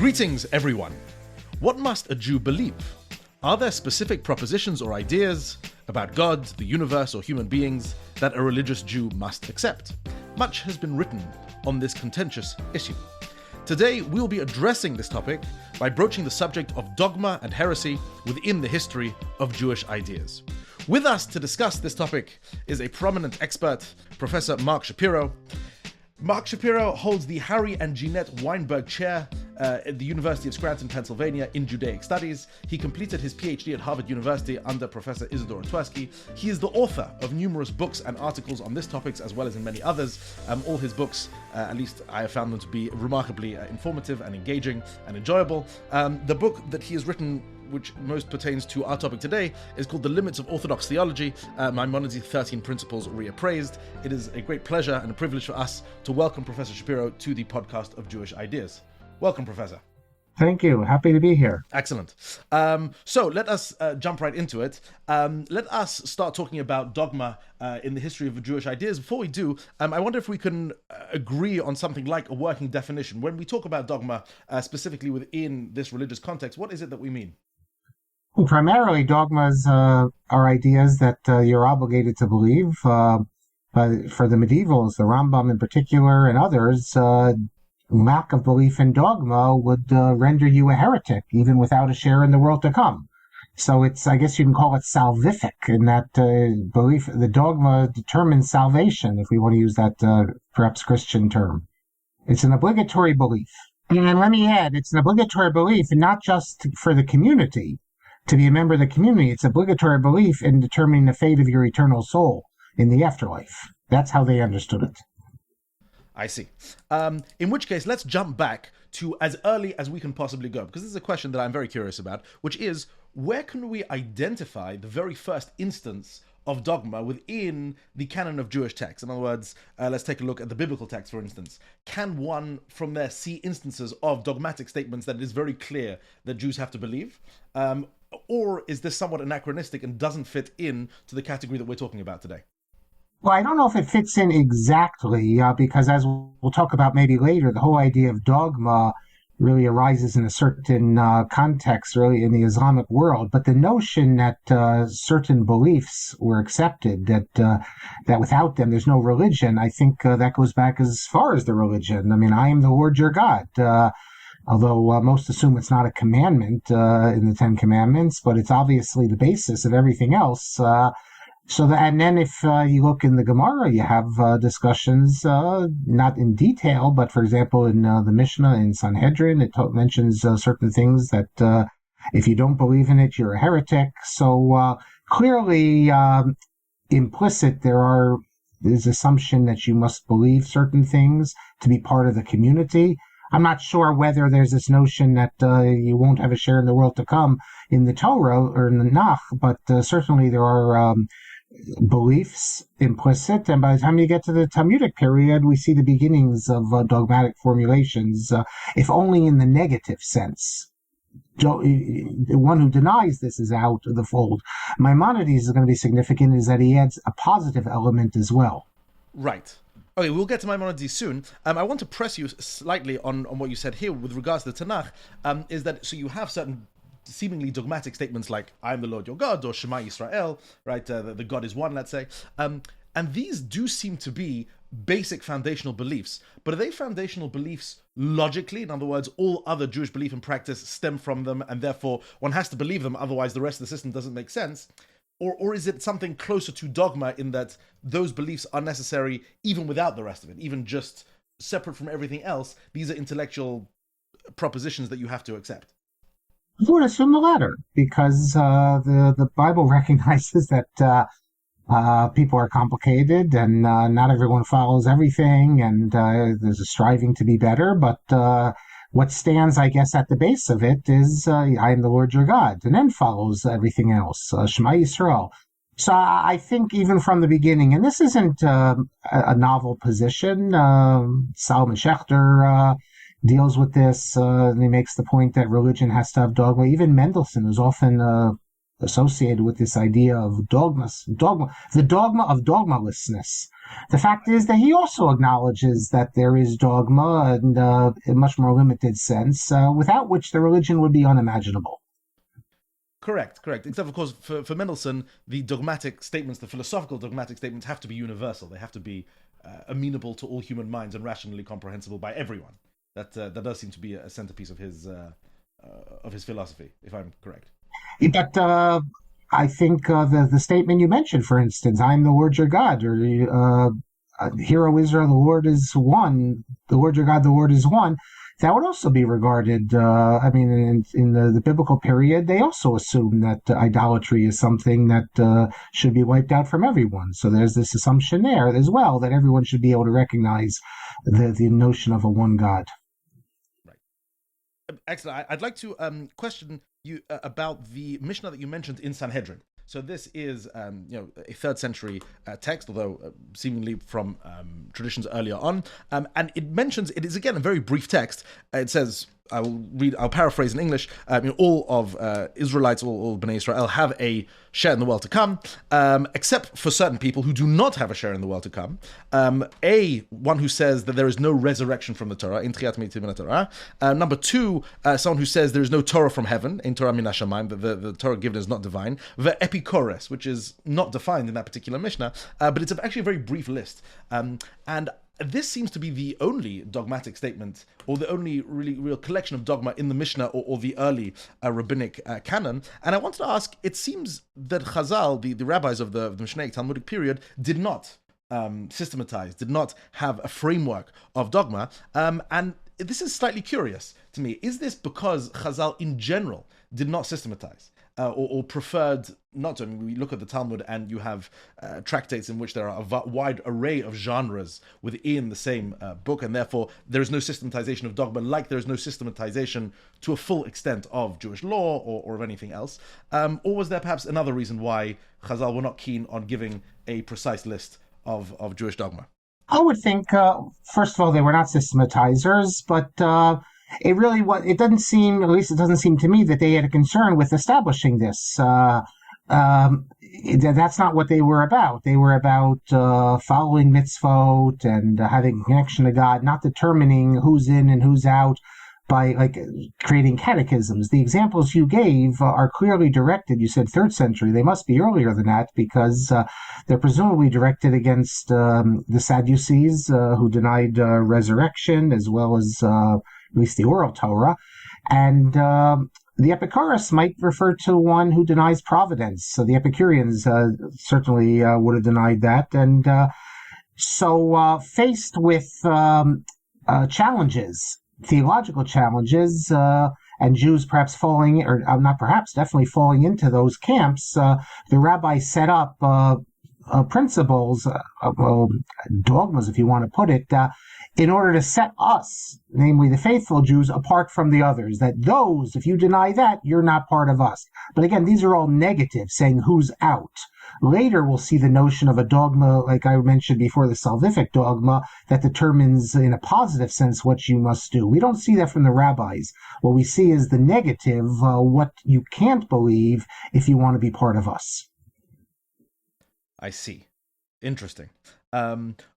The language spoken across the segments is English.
Greetings, everyone. What must a Jew believe? Are there specific propositions or ideas about God, the universe, or human beings that a religious Jew must accept? Much has been written on this contentious issue. Today, we'll be addressing this topic by broaching the subject of dogma and heresy within the history of Jewish ideas. With us to discuss this topic is a prominent expert, Professor Marc Shapiro. Marc Shapiro holds the Harry and Jeanette Weinberg Chair at the University of Scranton, Pennsylvania in Judaic Studies. He completed his PhD at Harvard University under Professor Iggerot Malkhei Rabbanan. He is the author of numerous books and articles on this topic, as well as in many others. All his books, at least I have found them to be remarkably informative and engaging and enjoyable. The book that he has written, which most pertains to our topic today, is called The Limits of Orthodox Theology, Maimonides' 13 Principles Reappraised. It is a great pleasure and a privilege for us to welcome Professor Shapiro to the podcast of Jewish Ideas. Welcome, Professor. Thank you. Happy to be here. Excellent. So let us jump right into it. Let us start talking about dogma in the history of Jewish ideas. Before we do, I wonder if we can agree on something like a working definition. When we talk about dogma, specifically within this religious context, what is it that we mean? Well, primarily, dogmas are ideas that you're obligated to believe. For the medievals, the Rambam in particular, and others, lack of belief in dogma would render you a heretic, even without a share in the world to come. So it's, I guess you can call it salvific, in that belief, the dogma determines salvation, if we want to use that perhaps Christian term. It's an obligatory belief. And let me add, it's an obligatory belief, and not just for the community, to be a member of the community. It's obligatory belief in determining the fate of your eternal soul in the afterlife. That's how they understood it. I see. In which case, let's jump back to as early as we can possibly go, because this is a question that I'm very curious about, which is, where can we identify the very first instance of dogma within the canon of Jewish texts? In other words, let's take a look at the biblical text, for instance. Can one from there see instances of dogmatic statements that it is very clear that Jews have to believe? Or is this somewhat anachronistic and doesn't fit in to the category that we're talking about today? Well, I don't know if it fits in exactly, because as we'll talk about maybe later, the whole idea of dogma really arises in a certain context, really in the Islamic world. But the notion that certain beliefs were accepted, that without them there's no religion, I think that goes back as far as the religion. I mean, I am the Lord your God. Although most assume it's not a commandment in the Ten Commandments, but it's obviously the basis of everything else. And then if you look in the Gemara, you have discussions, not in detail, but for example, in the Mishnah in Sanhedrin, it mentions certain things that if you don't believe in it, you're a heretic. So clearly implicit, there's assumption that you must believe certain things to be part of the community. I'm not sure whether there's this notion that you won't have a share in the world to come in the Torah or in the Nach, but certainly there are beliefs implicit, and by the time you get to the Talmudic period, we see the beginnings of dogmatic formulations, if only in the negative sense. The one who denies this is out of the fold. Maimonides is going to be significant, is that he adds a positive element as well. Right. Okay, we'll get to Maimonides soon. I want to press you slightly on what you said here with regards to the Tanakh, is that, so you have certain seemingly dogmatic statements like, I am the Lord your God, or Shema Yisrael, right? The God is one, let's say. And these do seem to be basic foundational beliefs. But are they foundational beliefs logically? In other words, all other Jewish belief and practice stem from them, and therefore one has to believe them, otherwise the rest of the system doesn't make sense? Or is it something closer to dogma in that those beliefs are necessary even without the rest of it, even just separate from everything else? These are intellectual propositions that you have to accept. I would assume the latter, because the Bible recognizes that people are complicated and not everyone follows everything, and there's a striving to be better. But what stands, I guess, at the base of it is I am the Lord your God, and then follows everything else, Shema Yisrael. So I think even from the beginning, and this isn't a novel position, Salman Schechter deals with this, and he makes the point that religion has to have dogma. Even Mendelssohn, who's often associated with this idea of the dogma of dogmalessness. The fact is that he also acknowledges that there is dogma and in a much more limited sense, without which the religion would be unimaginable. Correct. Except, of course, for Mendelssohn, the dogmatic statements, the philosophical dogmatic statements, have to be universal. They have to be amenable to all human minds and rationally comprehensible by everyone. That does seem to be a centerpiece of his philosophy, if I'm correct. But I think the statement you mentioned, for instance, "I'm the Lord your God," or "Hear, O Israel, the Lord is one. The Lord your God, the Lord is one." That would also be regarded. In the biblical period, they also assume that idolatry is something that should be wiped out from everyone. So there's this assumption there as well that everyone should be able to recognize the notion of a one God. Excellent. I'd like to question you about the Mishnah that you mentioned in Sanhedrin. So this is, a 3rd century text, although seemingly from traditions earlier on. And it is, again, a very brief text. It says, I'll paraphrase in English, all of Israelites, all Bnei Israel have a share in the world to come, except for certain people who do not have a share in the world to come. One who says that there is no resurrection from the Torah, in Tchiat Meitim min Torah. Number 2, someone who says there is no Torah from heaven, in Torah min Hashamayim, that the Torah given is not divine. The Epikores, which is not defined in that particular Mishnah, but it's actually a very brief list. And this seems to be the only dogmatic statement, or the only real collection of dogma in the Mishnah or the early rabbinic canon. And I wanted to ask, it seems that Chazal, the rabbis of the Mishnaic Talmudic period, did not systematize, did not have a framework of dogma. And this is slightly curious to me. Is this because Chazal in general did not systematize? Or preferred not to? We look at the Talmud and you have tractates in which there are a wide array of genres within the same book, and therefore there is no systematization of dogma, like there is no systematization to a full extent of Jewish law or of anything else. Or was there perhaps another reason why Chazal were not keen on giving a precise list of Jewish dogma? I would think, first of all, they were not systematizers, but it doesn't seem, at least it doesn't seem to me, that they had a concern with establishing this. That's not what they were about. They were about following mitzvot and having a connection to God, not determining who's in and who's out by creating catechisms. The examples you gave are clearly directed. You said 3rd century. They must be earlier than that, because they're presumably directed against the Sadducees, who denied resurrection, as well as at least the oral Torah. And the Epicurus might refer to one who denies providence. So the Epicureans certainly would have denied that. And so faced with challenges, theological challenges, and Jews perhaps falling, or not perhaps, definitely falling into those camps, the rabbis set up principles, dogmas, if you want to put it, in order to set us, namely the faithful Jews, apart from the others. That those, if you deny that, you're not part of us. But again, these are all negative, saying who's out. Later, we'll see the notion of a dogma, like I mentioned before, the salvific dogma, that determines in a positive sense what you must do. We don't see that from the rabbis. What we see is the negative, what you can't believe if you want to be part of us. I see. Interesting.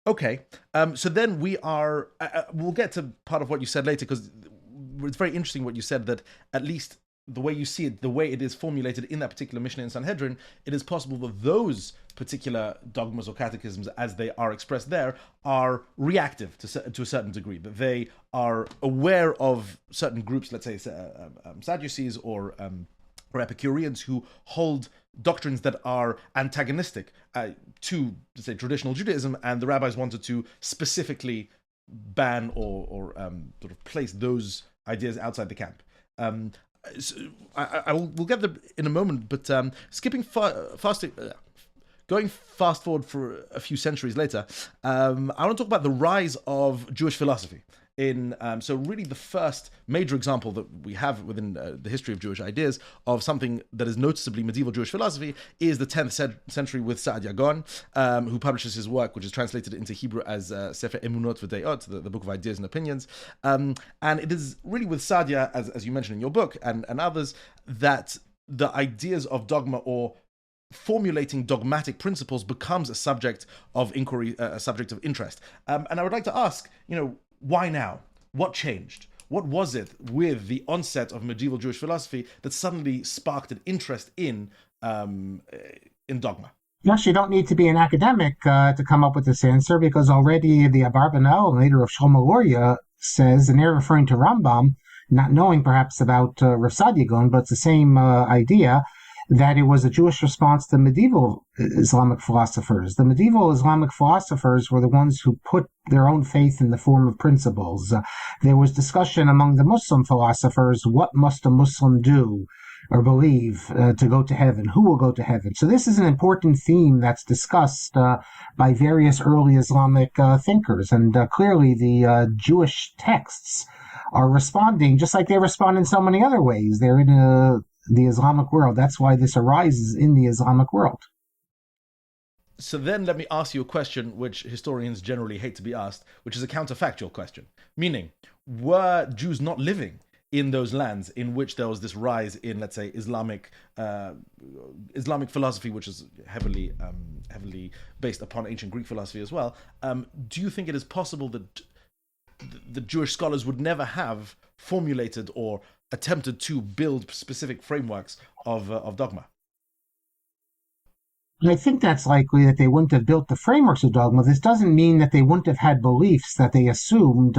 Okay. So then we are, we'll get to part of what you said later, because it's very interesting what you said, that at least the way you see it, the way it is formulated in that particular Mishnah in Sanhedrin, it is possible that those particular dogmas or catechisms, as they are expressed there, are reactive to a certain degree, that they are aware of certain groups, let's say Sadducees or Epicureans, who hold doctrines that are antagonistic to, let's say, traditional Judaism, and the rabbis wanted to specifically ban or sort of place those ideas outside the camp. So we'll get there in a moment, but going fast forward for a few centuries later, I want to talk about the rise of Jewish philosophy. So really the first major example that we have within the history of Jewish ideas of something that is noticeably medieval Jewish philosophy is the 10th century with Saadia Gaon, who publishes his work, which is translated into Hebrew as Sefer Emunot V'Deiot, the Book of Ideas and Opinions. And it is really with Saadia, as you mentioned in your book and others, that the ideas of dogma or formulating dogmatic principles becomes a subject of inquiry, a subject of interest. And I would like to ask, why now? What changed? What was it with the onset of medieval Jewish philosophy that suddenly sparked an interest in dogma? Yes, you don't need to be an academic to come up with this answer, because already the Abarbanel, later of Shlomo Luria, says, and they're referring to Rambam, not knowing perhaps about Rav Sadia Gaon, but it's the same idea, that it was a Jewish response to medieval Islamic philosophers. The medieval Islamic philosophers were the ones who put their own faith in the form of principles. There was discussion among the Muslim philosophers, what must a Muslim do or believe to go to heaven? Who will go to heaven? So this is an important theme that's discussed by various early Islamic thinkers. And clearly the Jewish texts are responding just like they respond in so many other ways. They're in the Islamic world. That's why this arises in the Islamic world. So then let me ask you a question which historians generally hate to be asked, which is a counterfactual question. Meaning, were Jews not living in those lands in which there was this rise in, let's say, Islamic philosophy, which is heavily based upon ancient Greek philosophy as well? Do you think it is possible that the Jewish scholars would never have formulated or attempted to build specific frameworks of dogma? I think that's likely, that they wouldn't have built the frameworks of dogma. This doesn't mean that they wouldn't have had beliefs that they assumed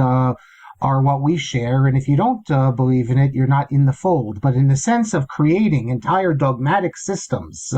are what we share, and if you don't believe in it, you're not in the fold. But in the sense of creating entire dogmatic systems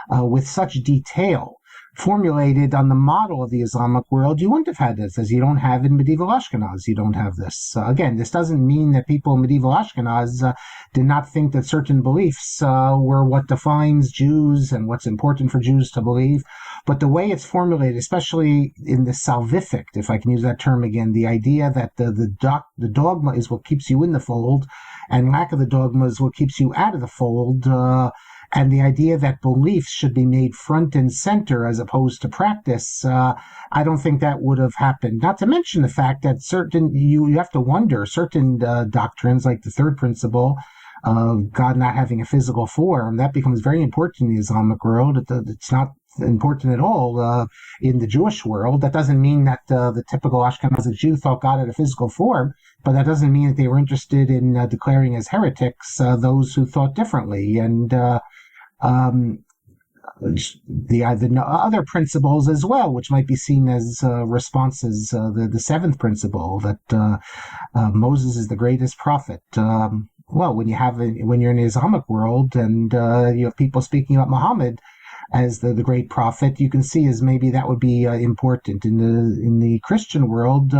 with such detail, formulated on the model of the Islamic world, you wouldn't have had this, as you don't have in medieval Ashkenaz. You don't have this. Again, this doesn't mean that people in medieval Ashkenaz did not think that certain beliefs were what defines Jews and what's important for Jews to believe. But the way it's formulated, especially in the salvific, if I can use that term again, the idea that the dogma is what keeps you in the fold, and lack of the dogma is what keeps you out of the fold, and the idea that beliefs should be made front and center as opposed to practice, I don't think that would have happened. Not to mention the fact that you have to wonder, certain doctrines, like the third principle of God not having a physical form, that becomes very important in the Islamic world. It's not important at all in the Jewish world. That doesn't mean that the typical Ashkenazic Jew thought God had a physical form, but that doesn't mean that they were interested in declaring as heretics those who thought differently. And the other principles as well, which might be seen as responses, the seventh principle, that Moses is the greatest prophet. Well, when you're in the Islamic world and you have people speaking about Muhammad as the great prophet, you can see as maybe that would be important. In the Christian world,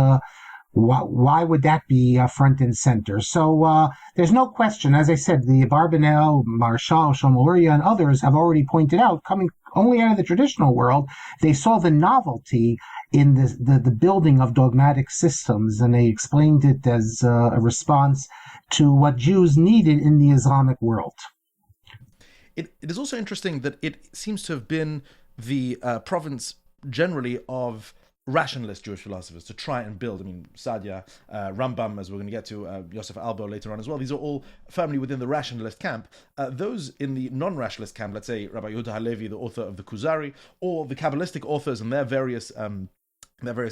why would that be front and center? So there's no question. As I said, the Barbanel, Marshall, Shlomo Luria, and others have already pointed out, coming only out of the traditional world, they saw the novelty in the building of dogmatic systems, and they explained it as a response to what Jews needed in the Islamic world. It is also interesting that it seems to have been the province generally of rationalist Jewish philosophers to try and build. I mean, Sadia, Rambam, as we're going to get to, Yosef Albo later on as well, these are all firmly within the rationalist camp. Those in the non-rationalist camp, let's say Rabbi Yehuda Halevi, the author of the Kuzari, or the Kabbalistic authors and their various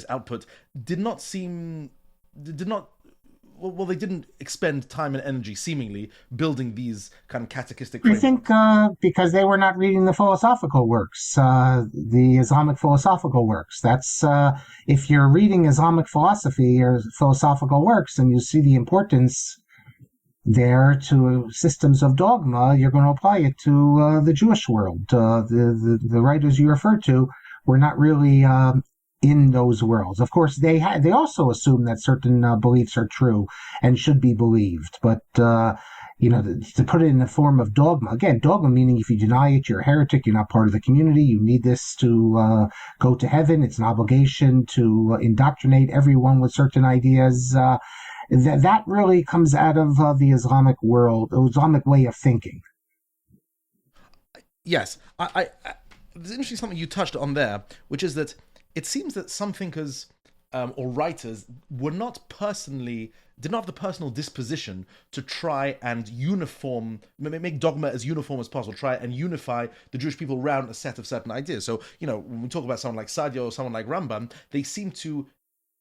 output, they didn't expend time and energy, seemingly, building these kind of catechistic frameworks. I think because they were not reading the philosophical works, the Islamic philosophical works. That's if you're reading Islamic philosophy or philosophical works and you see the importance there to systems of dogma, you're going to apply it to the Jewish world. The writers you referred to were not really in those worlds. Of course, they also assume that certain beliefs are true and should be believed, but to put it in the form of dogma. Again, dogma meaning if you deny it, you're a heretic. You're not part of the community. You need this to go to heaven. It's an obligation to indoctrinate everyone with certain ideas. That really comes out of the Islamic world, the Islamic way of thinking. Yes, there's interesting something you touched on there, which is that it seems that some thinkers or writers did not have the personal disposition to try and make dogma as uniform as possible, try and unify the Jewish people around a set of certain ideas. So, when we talk about someone like Sadia or someone like Rambam, they seem to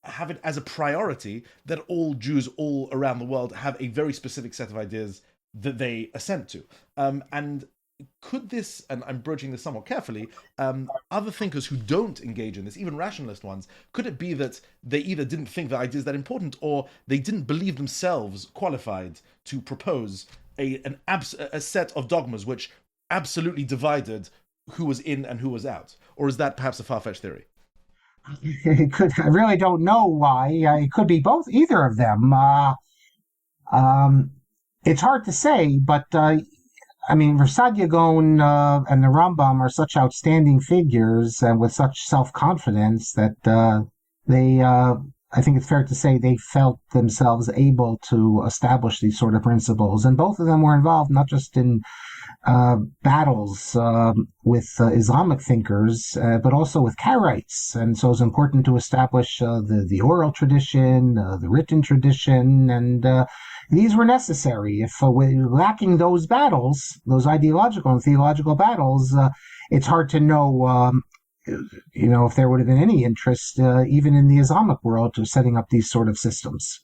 have it as a priority that all Jews all around the world have a very specific set of ideas that they assent to. And could this, and I'm broaching this somewhat carefully, other thinkers who don't engage in this, even rationalist ones, could it be that they either didn't think the idea is that important, or they didn't believe themselves qualified to propose a set of dogmas which absolutely divided who was in and who was out? Or is that perhaps a far-fetched theory? I really don't know why. It could be both, either of them. It's hard to say, but Versadia Gaon and the Rambam are such outstanding figures and with such self-confidence that I think it's fair to say they felt themselves able to establish these sort of principles. And both of them were involved not just in battles with Islamic thinkers, but also with Karaites. And so it's important to establish the oral tradition, the written tradition, and these were necessary. If lacking those battles, those ideological and theological battles, it's hard to know, if there would have been any interest, even in the Islamic world, to setting up these sort of systems.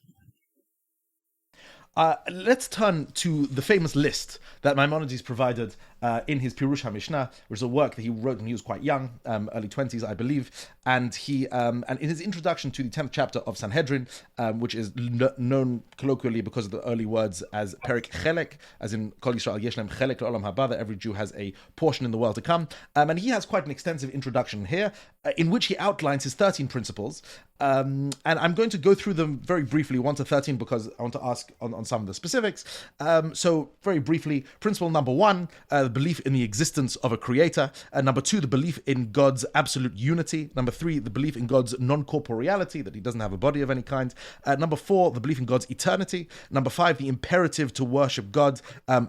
Let's turn to the famous list that Maimonides provided in his Pirush HaMishnah, which is a work that he wrote when he was quite young, early 20s, I believe. And he, and in his introduction to the 10th chapter of Sanhedrin, which is known colloquially because of the early words as Perik Chelek, as in Kol Yisrael Yesh Lehem Chelek Le'olam Haba, that every Jew has a portion in the world to come. And he has quite an extensive introduction here, in which he outlines his 13 principles. And I'm going to go through them very briefly, 1 to 13, because I want to ask on some of the specifics. So very briefly, principle number 1, the belief in the existence of a creator. Number 2, the belief in God's absolute unity. Number 3, the belief in God's non-corporeality, that he doesn't have a body of any kind. Number 4, the belief in God's eternity. Number 5, the imperative to worship God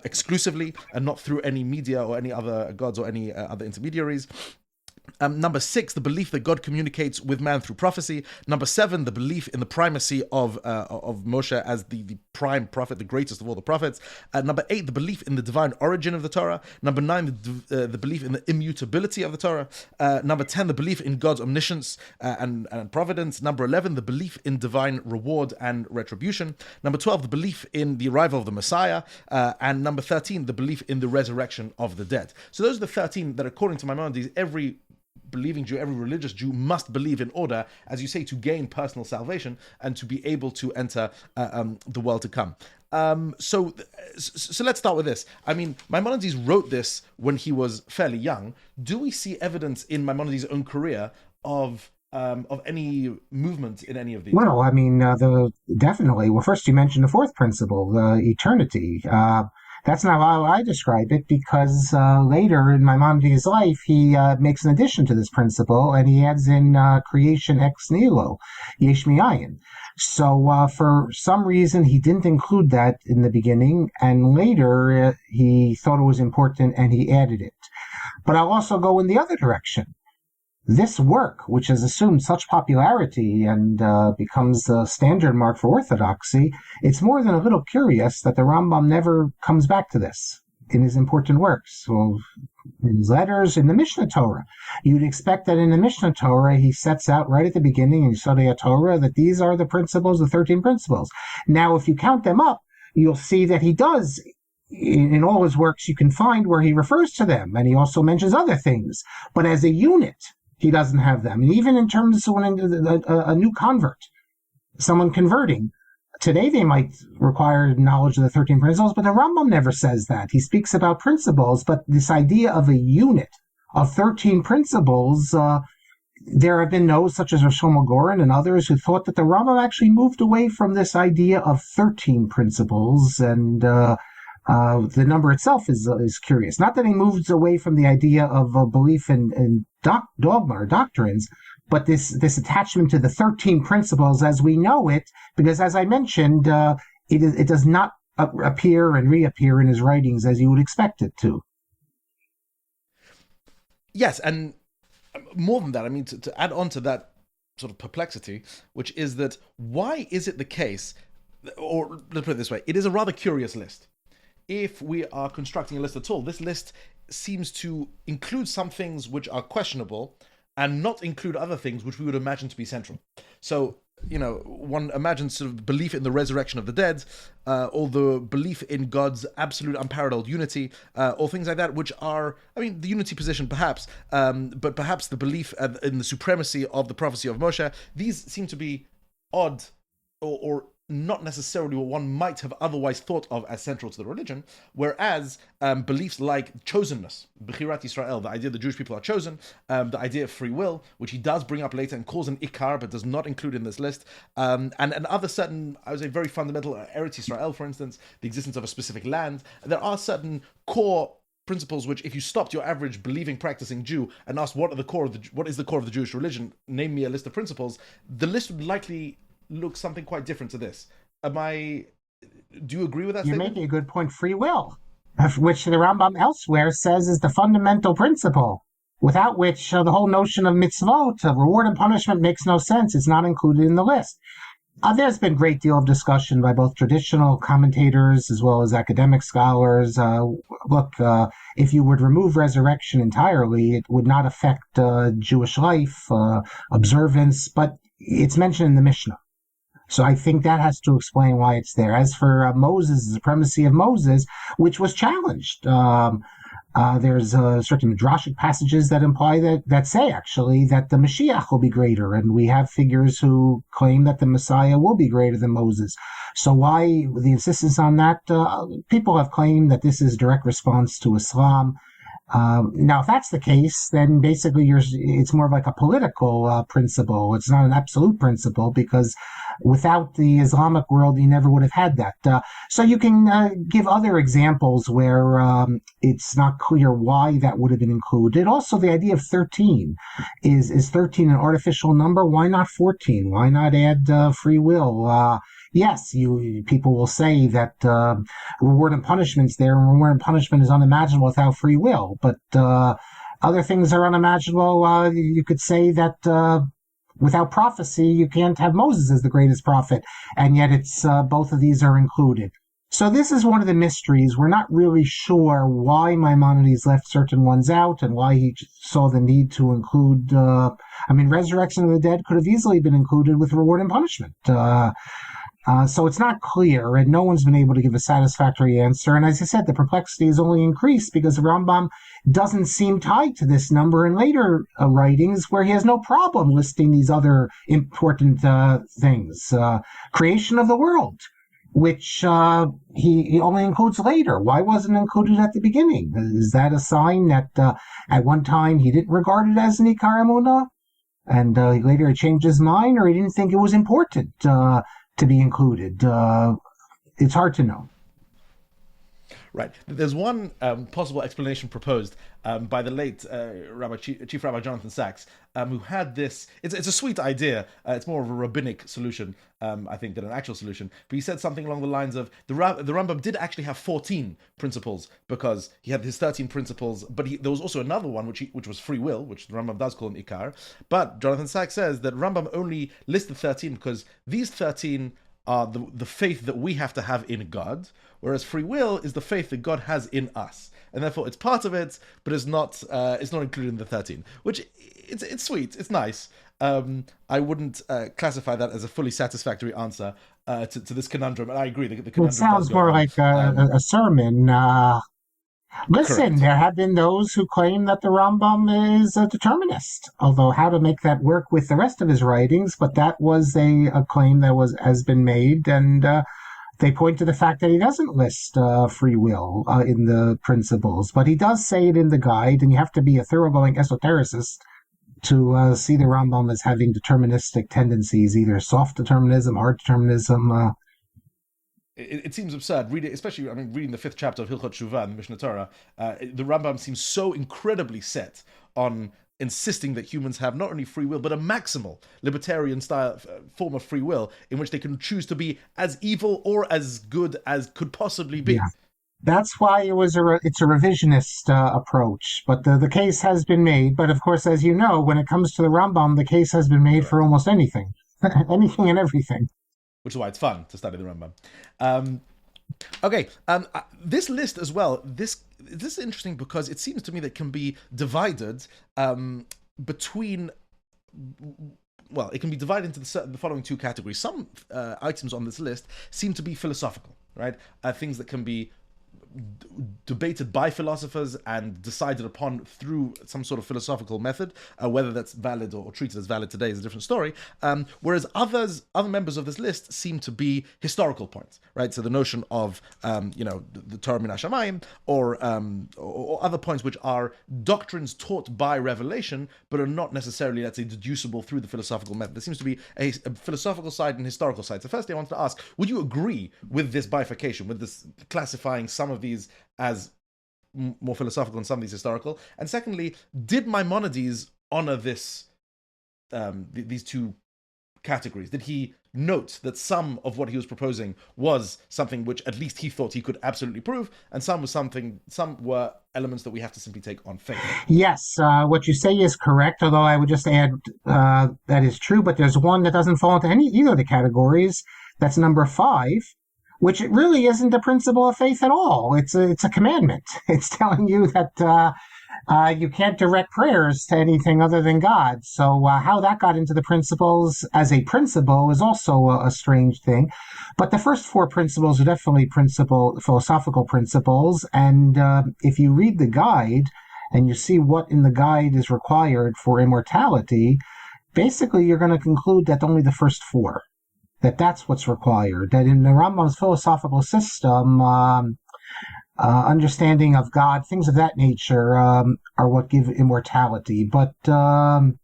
exclusively and not through any media or any other gods or any other intermediaries. Number 6, the belief that God communicates with man through prophecy. Number 7, the belief in the primacy of Moshe as the prime prophet, the greatest of all the prophets. Number 8, the belief in the divine origin of the Torah. Number 9, the belief in the immutability of the Torah. Number 10, the belief in God's omniscience and providence. Number 11, the belief in divine reward and retribution. Number 12, the belief in the arrival of the Messiah. And number 13, the belief in the resurrection of the dead. So those are the 13 that, according to Maimonides, every believing Jew, every religious Jew must believe in order, as you say, to gain personal salvation and to be able to enter the world to come. So let's start with this. Maimonides wrote this when he was fairly young. Do we see evidence in Maimonides' own career of any movement in any of these? Well, definitely. Well, first you mentioned the fourth principle, the eternity. That's not how I describe it, because later in Maimonides' life, he makes an addition to this principle, and he adds in creation ex nihilo, yesh mi'ayin. So for some reason, he didn't include that in the beginning, and later he thought it was important, and he added it. But I'll also go in the other direction. This work, which has assumed such popularity and becomes the standard mark for orthodoxy, it's more than a little curious that the Rambam never comes back to this in his important works. Well, in his letters, in the Mishnah Torah. You'd expect that in the Mishnah Torah, he sets out right at the beginning in Yesodei Torah that these are the principles, the 13 principles. Now, if you count them up, you'll see that he does. In all his works, you can find where he refers to them, and he also mentions other things. But as a unit, he doesn't have them. And even in terms of when a new convert, someone converting, today they might require knowledge of the 13 principles, but the Rambam never says that. He speaks about principles, but this idea of a unit of 13 principles, there have been those, such as Rav Shlomo Goren and others, who thought that the Rambam actually moved away from this idea of 13 principles, and the number itself is curious. Not that he moves away from the idea of a belief in dogma or doctrines, but this attachment to the 13 principles as we know it, because as I mentioned, it does not appear and reappear in his writings as you would expect it to. Yes, and more than that, to add on to that sort of perplexity, which is that why is it the case, or let's put it this way, it is a rather curious list. If we are constructing a list at all, this list seems to include some things which are questionable and not include other things which we would imagine to be central. So, one imagines sort of belief in the resurrection of the dead, or the belief in God's absolute unparalleled unity, or things like that, which are, the unity position perhaps, but perhaps the belief in the supremacy of the prophecy of Moshe. These seem to be odd, or not necessarily what one might have otherwise thought of as central to the religion, whereas beliefs like chosenness, Bechirat Yisrael, the idea the Jewish people are chosen, the idea of free will, which he does bring up later and calls an ikar, but does not include in this list, and other certain, I would say, very fundamental, Eretz Yisrael, for instance, the existence of a specific land. There are certain core principles which, if you stopped your average believing, practicing Jew and asked what is the core of the Jewish religion, name me a list of principles, the list would likely look something quite different to this. Do you agree with that You're statement? making a good point. Free will, which the Rambam elsewhere says is the fundamental principle, without which the whole notion of mitzvot, of reward and punishment, makes no sense. It's not included in the list. There's been a great deal of discussion by both traditional commentators as well as academic scholars. If you would remove resurrection entirely, it would not affect Jewish life, observance, but it's mentioned in the Mishnah. So I think that has to explain why it's there. As for Moses, the supremacy of Moses, which was challenged, there's certain midrashic passages that imply that say actually that the Mashiach will be greater, and we have figures who claim that the Messiah will be greater than Moses. So why the insistence on that? People have claimed that this is a direct response to Islam. Now, if that's the case, then basically it's more of like a political principle. It's not an absolute principle, because without the Islamic world, you never would have had that. So you can give other examples where it's not clear why that would have been included. Also, the idea of 13. Is 13 an artificial number? Why not 14? Why not add free will? Yes, people will say that reward and punishment's there, and reward and punishment is unimaginable without free will. But other things are unimaginable. You could say that without prophecy, you can't have Moses as the greatest prophet, and yet it's both of these are included. So this is one of the mysteries. We're not really sure why Maimonides left certain ones out and why he saw the need to include. Resurrection of the dead could have easily been included with reward and punishment. So it's not clear, and no one's been able to give a satisfactory answer. And as I said, the perplexity has only increased because the Rambam doesn't seem tied to this number in later writings, where he has no problem listing these other important things. Creation of the world, which he only includes later. Why wasn't it included at the beginning? Is that a sign that at one time he didn't regard it as an Ikar Emunah, and later he changed his mind, or he didn't think it was important to be included? It's hard to know. Right. There's one possible explanation proposed by the late Chief Rabbi Jonathan Sachs, who had this. It's a sweet idea. It's more of a rabbinic solution, I think, than an actual solution. But he said something along the lines of the Rambam did actually have 14 principles, because he had his 13 principles, but there was also another one which was free will, which the Rambam does call an ikar. But Jonathan Sachs says that Rambam only listed 13 because these 13 are the faith that we have to have in God, whereas free will is the faith that God has in us, and therefore it's part of it, but it's not included in the 13. Which it's sweet, it's nice. I wouldn't classify that as a fully satisfactory answer to this conundrum, and I agree. The conundrum it sounds more like a sermon. Listen, Correct. There have been those who claim that the Rambam is a determinist, although how to make that work with the rest of his writings, but that was a claim that has been made, and they point to the fact that he doesn't list free will in the principles, but he does say it in the guide, and you have to be a thoroughgoing esotericist to see the Rambam as having deterministic tendencies, either soft determinism, hard determinism. It seems absurd, especially reading the 5th chapter of Hilchot Shuvah in the Mishnah Torah. The Rambam seems so incredibly set on insisting that humans have not only free will, but a maximal libertarian style form of free will in which they can choose to be as evil or as good as could possibly be. That's why it's a revisionist approach. But the case has been made. But of course, as you know, when it comes to the Rambam, the case has been made for almost anything, anything and everything. Which is why it's fun to study the Rambam. This list as well. This is interesting because it seems to me that it can be divided between. Well, it can be divided into the following two categories. Some items on this list seem to be philosophical, right? Things that can be debated by philosophers and decided upon through some sort of philosophical method. Whether that's valid or treated as valid today is a different story. Whereas other members of this list seem to be historical points, right? So the notion of the Torah min hashamayim, or other points which are doctrines taught by revelation, but are not necessarily, let's say, deducible through the philosophical method. There seems to be a philosophical side and historical side. So firstly, I wanted to ask, would you agree with this bifurcation, with this classifying some of these as more philosophical and some of these historical? And secondly, did Maimonides honor this these two categories? Did he note that some of what he was proposing was something which at least he thought he could absolutely prove, and some were elements that we have to simply take on faith? Yes, what you say is correct, although I would just add that is true, but there's one that doesn't fall into either of the categories. That's number 5, which it really isn't a principle of faith at all. It's a commandment. It's telling you that you can't direct prayers to anything other than God. So how that got into the principles as a principle is also a strange thing. But the first 4 principles are definitely philosophical principles. And if you read the guide and you see what in the guide is required for immortality, basically you're going to conclude that only the first 4. That's what's required. That in the Rambam's philosophical system, understanding of God, things of that nature, are what give immortality. But whether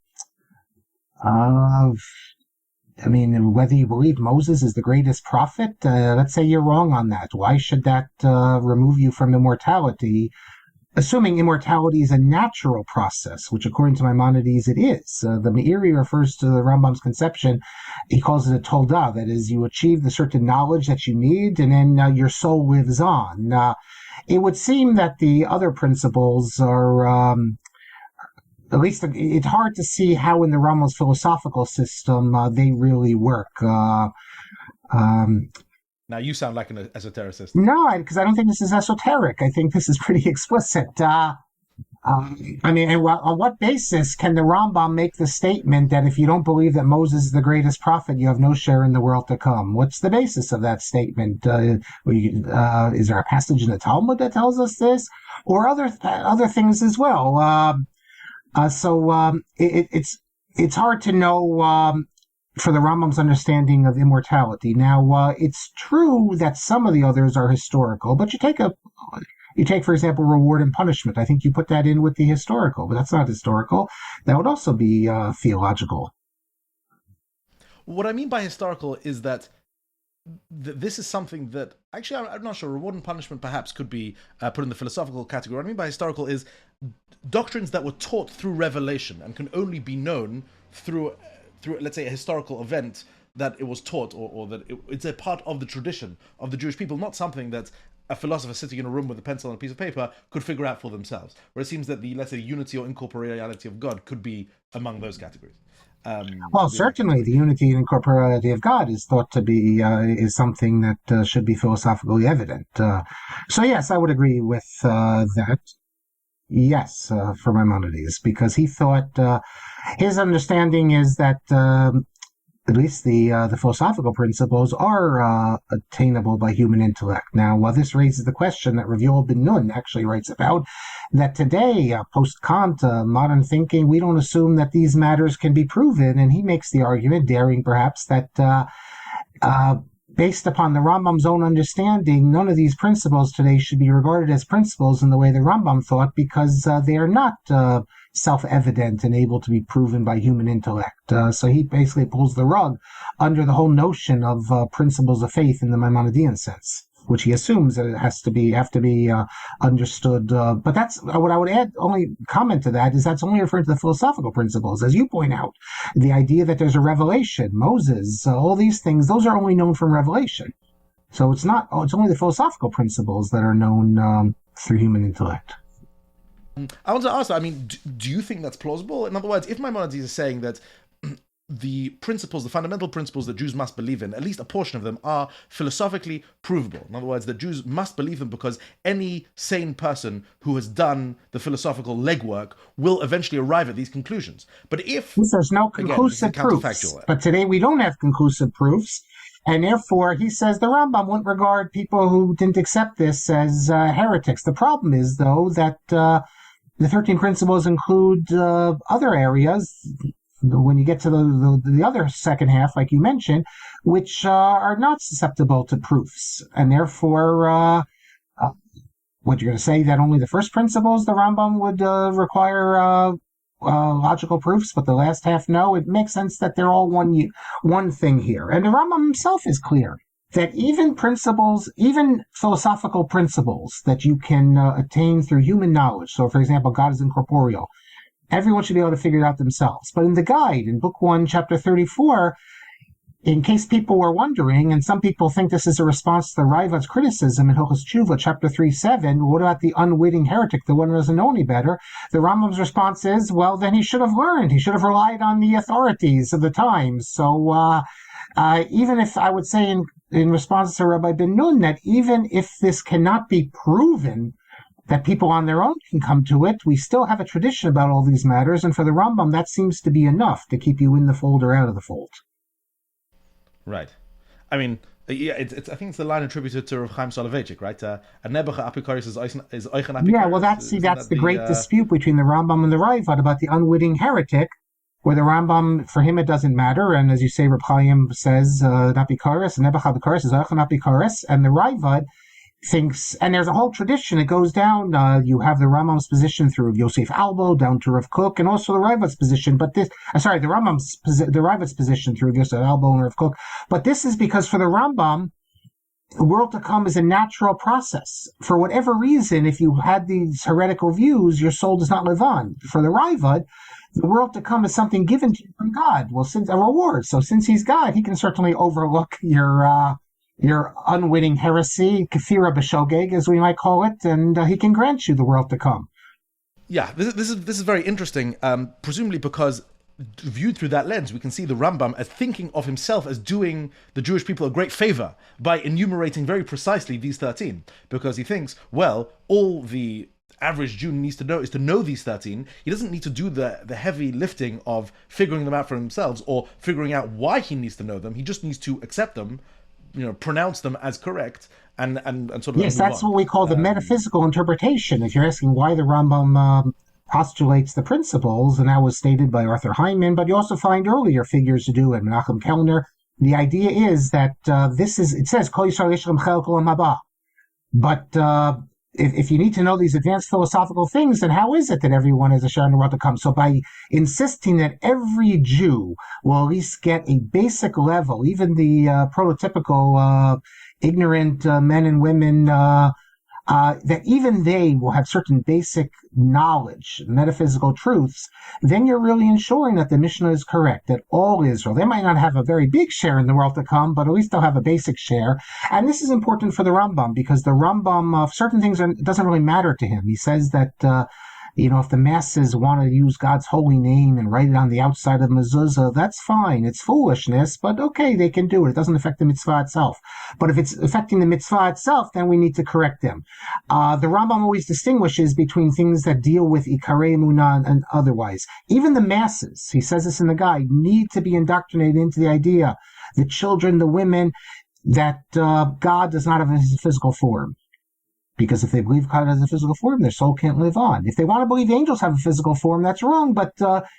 you believe Moses is the greatest prophet, let's say you're wrong on that. Why should that remove you from immortality? Assuming immortality is a natural process, which according to Maimonides it is. The Meiri refers to the Rambam's conception, he calls it a tolda, that is, you achieve the certain knowledge that you need, and then your soul lives on. It would seem that the other principles are, at least it's hard to see how in the Rambam's philosophical system they really work. Now you sound like an esotericist. No, because I don't think this is esoteric. I think this is pretty explicit. On what basis can the Rambam make the statement that if you don't believe that Moses is the greatest prophet, you have no share in the world to come? What's the basis of that statement? Is there a passage in the Talmud that tells us this, or other things as well? It's hard to know. For the Rambam's understanding of immortality. Now, it's true that some of the others are historical, but you take, for example, reward and punishment. I think you put that in with the historical, but that's not historical. That would also be theological. What I mean by historical is that this is something that, actually, I'm not sure, reward and punishment perhaps could be put in the philosophical category. What I mean by historical is doctrines that were taught through revelation and can only be known through, let's say, a historical event that it was taught, or that it's a part of the tradition of the Jewish people, not something that a philosopher sitting in a room with a pencil and a piece of paper could figure out for themselves. Where it seems that the, let's say, unity or incorporeality of God could be among those categories. Certainly the unity and incorporeality of God is thought to be is something that should be philosophically evident. So yes, I would agree with that. Yes, for Maimonides, because he thought his understanding is that at least the philosophical principles are attainable by human intellect. Now, this raises the question that Rav Yoel ben Nun actually writes about, that today, post-Kant, modern thinking, we don't assume that these matters can be proven, and he makes the argument, daring perhaps, that based upon the Rambam's own understanding, none of these principles today should be regarded as principles in the way the Rambam thought, because they are not self-evident and able to be proven by human intellect. So he basically pulls the rug under the whole notion of principles of faith in the Maimonidean sense, which he assumes that it have to be understood. But that's what I would add. Only comment to that is that's only referring to the philosophical principles, as you point out. The idea that there's a revelation, Moses, all these things, those are only known from revelation. So it's not. It's only the philosophical principles that are known through human intellect. I want to ask, I mean, do you think that's plausible? In other words, if Maimonides is saying that the principles, the fundamental principles that Jews must believe in, at least a portion of them, are philosophically provable. In other words, that Jews must believe them because any sane person who has done the philosophical legwork will eventually arrive at these conclusions. But if there's no conclusive proofs, but today we don't have conclusive proofs, and therefore he says the Rambam wouldn't regard people who didn't accept this as heretics. The problem is, though, that the 13 principles include other areas. When you get to the other second half, like you mentioned, which are not susceptible to proofs, and therefore, what you're going to say that only the first principles the Rambam would require logical proofs, but the last half no. It makes sense that they're all one thing here, and the Rambam himself is clear that even principles, even philosophical principles that you can attain through human knowledge. So, for example, God is incorporeal. Everyone should be able to figure it out themselves. But in the guide, in Book 1, Chapter 34, in case people were wondering, and some people think this is a response to the Raavad's criticism in Hilchos Tshuva, Chapter 3:7, what about the unwitting heretic, the one who doesn't know any better? The Rambam's response is, well, then he should have learned. He should have relied on the authorities of the times. So even if I would say in response to Rabbi Ben Nun, that even if this cannot be proven, that people on their own can come to it, we still have a tradition about all these matters, and for the Rambam, that seems to be enough to keep you in the fold or out of the fold. Right. I mean, yeah, I think it's the line attributed to Rav Chaim Soloveitchik, right? A nebucha apikoris is oichan apikoris. Yeah, well, that's the great dispute between the Rambam and the Raavad about the unwitting heretic, where the Rambam, for him, it doesn't matter, and as you say, Rav Chaim says, apikoris, nebucha apikoris is oichan apikoris, and the Raavad thinks, and there's a whole tradition. It goes down. You have the Rambam's position through Yosef Albo down to Rav Kook, and also the Raavad's position. But the Raavad's position through Yosef Albo and Rav Kook. But this is because for the Rambam, the world to come is a natural process. For whatever reason, if you had these heretical views, your soul does not live on. For the Raavad, the world to come is something given to you from God. Well, since a reward. So since he's God, he can certainly overlook your unwitting heresy, kafira b'shogeg, as we might call it, and he can grant you the world to come. Yeah, this is very interesting, presumably because viewed through that lens, we can see the Rambam as thinking of himself as doing the Jewish people a great favor by enumerating very precisely these 13, because he thinks, well, all the average Jew needs to know is to know these 13. He doesn't need to do the heavy lifting of figuring them out for themselves or figuring out why he needs to know them. He just needs to accept them, pronounce them as correct, and sort of. Yes, that's what we call the metaphysical interpretation. If you're asking why the Rambam postulates the principles, and that was stated by Arthur Hyman, but you also find earlier figures to do it, Menachem Kellner. The idea is that it says Kol Yisrael Yeshem Chel Kol Haba, but if you need to know these advanced philosophical things, then how is it that everyone has a share in the world to come? So by insisting that every Jew will at least get a basic level, even the prototypical ignorant men and women, that even they will have certain basic knowledge, metaphysical truths, then you're really ensuring that the Mishnah is correct, that all Israel, they might not have a very big share in the world to come, but at least they'll have a basic share. And this is important for the Rambam, because the Rambam, certain things doesn't really matter to him. He says that if the masses want to use God's holy name and write it on the outside of mezuzah, that's fine. It's foolishness, but okay, they can do it. It doesn't affect the mitzvah itself. But if it's affecting the mitzvah itself, then we need to correct them. The Rambam always distinguishes between things that deal with ikarei emunah and otherwise. Even the masses, he says this in the guide, need to be indoctrinated into the idea, the children, the women, that God does not have a physical form. Because if they believe God has a physical form, their soul can't live on. If they want to believe the angels have a physical form, that's wrong, but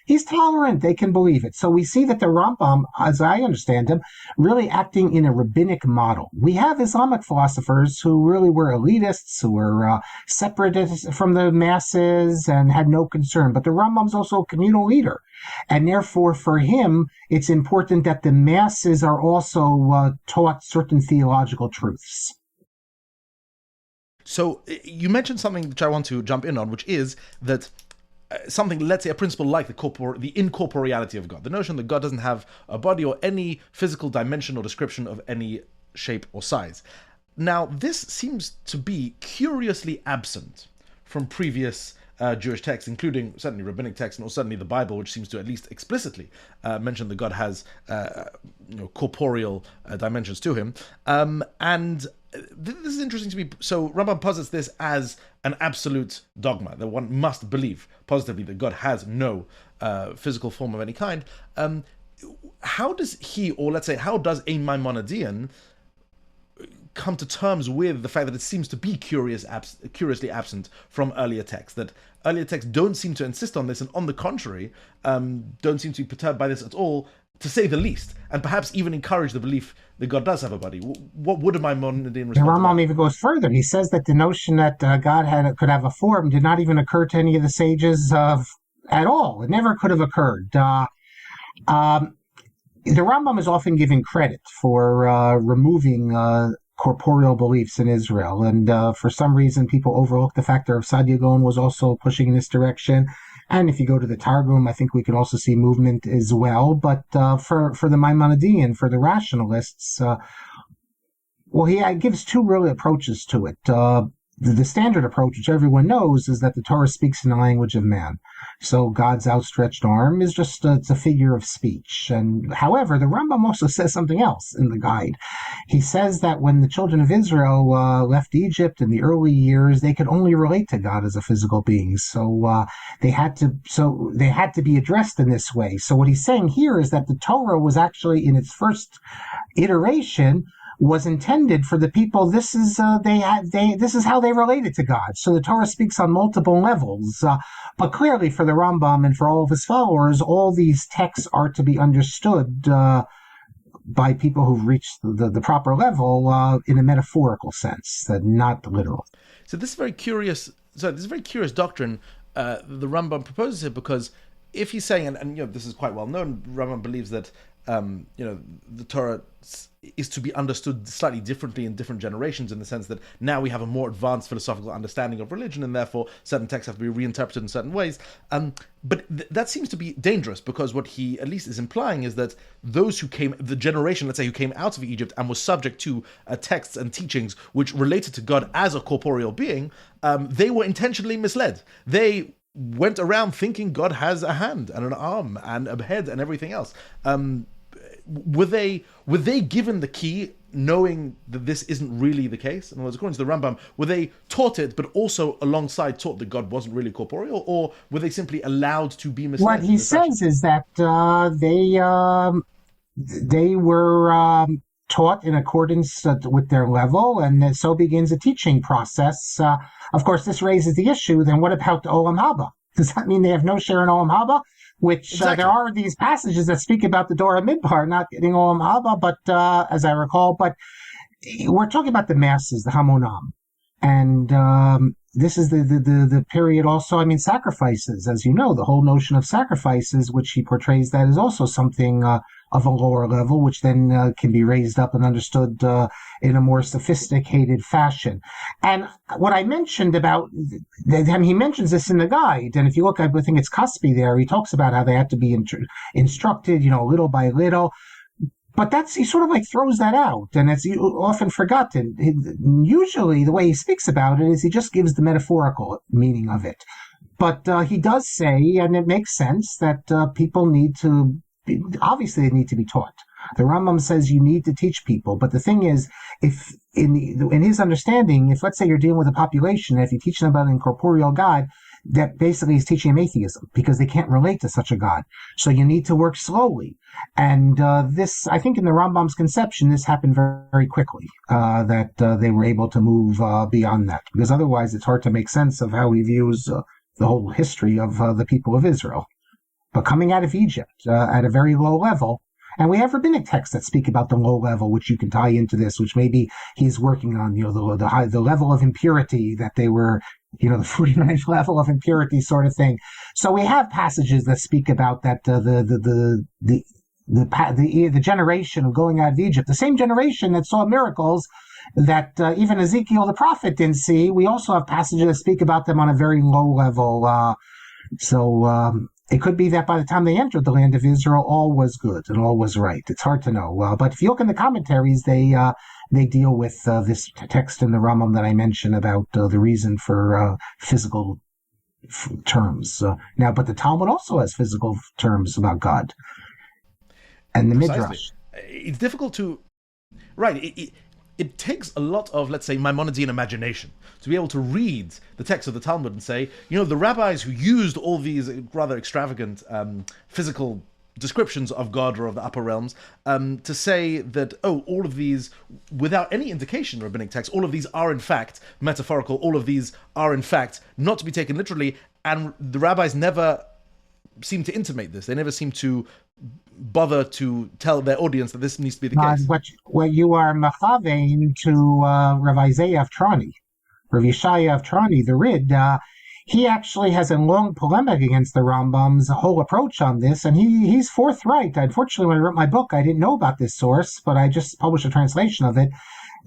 he's tolerant. They can believe it. So we see that the Rambam, as I understand him, really acting in a rabbinic model. We have Islamic philosophers who really were elitists, who were separatists from the masses and had no concern. But the Rambam's also a communal leader. And therefore, for him, it's important that the masses are also taught certain theological truths. So you mentioned something which I want to jump in on, which is that something, let's say a principle like the incorporeality of God, the notion that God doesn't have a body or any physical dimension or description of any shape or size. Now, this seems to be curiously absent from previous Jewish texts, including certainly rabbinic texts, and certainly the Bible, which seems to at least explicitly mention that God has corporeal dimensions to him. And this is interesting to me. So Rambam posits this as an absolute dogma, that one must believe positively that God has no physical form of any kind. How does he, or let's say, how does a Maimonidean come to terms with the fact that it seems to be curiously absent from earlier texts, that earlier texts don't seem to insist on this, and on the contrary, don't seem to be perturbed by this at all, to say the least, and perhaps even encourage the belief that God does have a body? What would a Maimonidean respond to? The Rambam even goes further. He says that the notion that God could have a form did not even occur to any of the sages at all. It never could have occurred. The Rambam is often given credit for removing corporeal beliefs in Israel, and for some reason people overlook the fact that Rav Sadia Gaon was also pushing in this direction. And if you go to the Targum, I think we can also see movement as well. But for the Maimonidean, for the rationalists, he gives two real approaches to it. The standard approach, which everyone knows, is that the Torah speaks in the language of man. So God's outstretched arm is just it's a figure of speech. And however, the Rambam also says something else in the guide. He says that when the children of Israel left Egypt in the early years, they could only relate to God as a physical being. So they had to be addressed in this way. So what he's saying here is that the Torah was actually, in its first iteration, was intended for the people. This is this is how they related to God. So the Torah speaks on multiple levels, but clearly for the Rambam and for all of his followers, all these texts are to be understood by people who've reached the proper level in a metaphorical sense, not literal. So this is very curious. So this is a very curious doctrine the Rambam proposes here, because if he's saying, and this is quite well known, Rambam believes that the Torah is to be understood slightly differently in different generations, in the sense that now we have a more advanced philosophical understanding of religion, and therefore certain texts have to be reinterpreted in certain ways. But that seems to be dangerous, because what he at least is implying is that those who came, the generation, let's say, who came out of Egypt and was subject to texts and teachings which related to God as a corporeal being, they were intentionally misled. They went around thinking God has a hand and an arm and a head and everything else. Were they given the key, knowing that this isn't really the case? In other words, according to the Rambam, were they taught it, but also alongside taught that God wasn't really corporeal, or were they simply allowed to be misled? What he says is that they were taught in accordance with their level, and so begins a teaching process. Of course, this raises the issue, then what about the Olam Haba? Does that mean they have no share in Olam Haba? Which exactly. There are these passages that speak about the Dora Midbar not getting Olam Haba, but as I recall, but we're talking about the masses, the Hamonam. And this is the period also, sacrifices, as you know, the whole notion of sacrifices, which he portrays that is also something of a lower level, which then can be raised up and understood in a more sophisticated fashion. And what I mentioned about, he mentions this in the guide, and if you look, I think it's Cusby there, he talks about how they had to be instructed, little by little. But he sort of throws that out, and it's often forgotten. Usually the way he speaks about it is he just gives the metaphorical meaning of it. But he does say, and it makes sense, that people need to, obviously they need to be taught. The Rambam says you need to teach people, but the thing is, if in his understanding, if let's say you're dealing with a population, if you teach them about an incorporeal God, that basically is teaching them atheism, because they can't relate to such a God. So you need to work slowly. And this, I think in the Rambam's conception, this happened very, very quickly, that they were able to move beyond that. Because otherwise it's hard to make sense of how he views the whole history of the people of Israel. But coming out of Egypt at a very low level, and we have rabbinic texts that speak about the low level, which you can tie into this, which maybe he's working on, the level of impurity that they were, the 49th level of impurity sort of thing. So we have passages that speak about that the generation of going out of Egypt, the same generation that saw miracles that even Ezekiel the prophet didn't see. We also have passages that speak about them on a very low level. It could be that by the time they entered the land of Israel, all was good and all was right. It's hard to know. But if you look in the commentaries, they they deal with this text in the Rambam that I mentioned about the reason for physical terms. But the Talmud also has physical terms about God. And the Precisely. Midrash. It's difficult to... Right, it takes a lot of, let's say, Maimonidean imagination to be able to read the text of the Talmud and say, the rabbis who used all these rather extravagant physical descriptions of God or of the upper realms, to say that, all of these, without any indication in rabbinic text, all of these are in fact metaphorical, all of these are in fact not to be taken literally, and the rabbis never seem to intimate this. They never seem to bother to tell their audience that this needs to be the case. What you are machavein to Rav Isaiah of Trani, Rav Yeshaya of Trani, the Rid, he actually has a long polemic against the Rambam's whole approach on this, and he's forthright. Unfortunately, when I wrote my book, I didn't know about this source, but I just published a translation of it.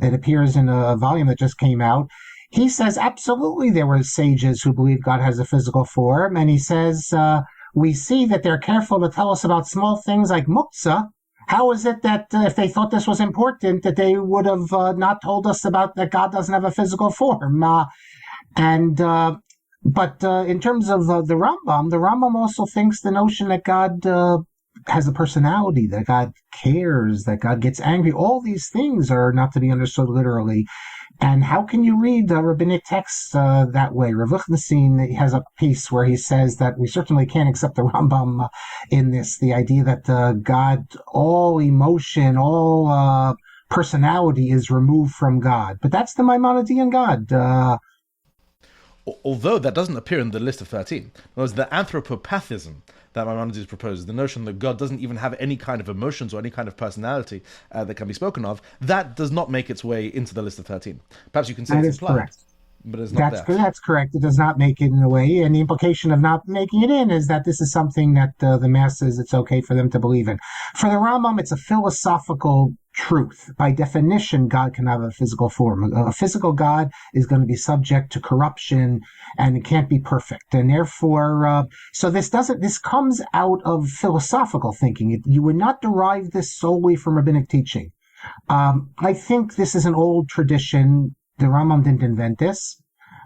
It appears in a volume that just came out. He says absolutely there were sages who believe God has a physical form, and he says we see that they're careful to tell us about small things like muktzah. How is it that if they thought this was important, that they would have not told us about that God doesn't have a physical form? But in terms of the Rambam also thinks the notion that God has a personality, that God cares, that God gets angry. All these things are not to be understood literally. And how can you read rabbinic texts that way? Rav Lichtenstein has a piece where he says that we certainly can't accept the Rambam in this, the idea that God, all emotion, all personality is removed from God. But that's the Maimonidean God. Although that doesn't appear in the list of 13. In other words, the anthropopathism that Maimonides proposes, the notion that God doesn't even have any kind of emotions or any kind of personality that can be spoken of, that does not make its way into the list of 13. Perhaps you can say it's implied, correct. But it's not there. That's correct. It does not make it in a way, and the implication of not making it in is that this is something that the masses, it's okay for them to believe in. For the Rambam, it's a philosophical truth. By definition, God can have a physical form. A physical God is going to be subject to corruption, and it can't be perfect. And therefore, so this comes out of philosophical thinking. You would not derive this solely from rabbinic teaching. I think this is an old tradition. The Rambam didn't invent this.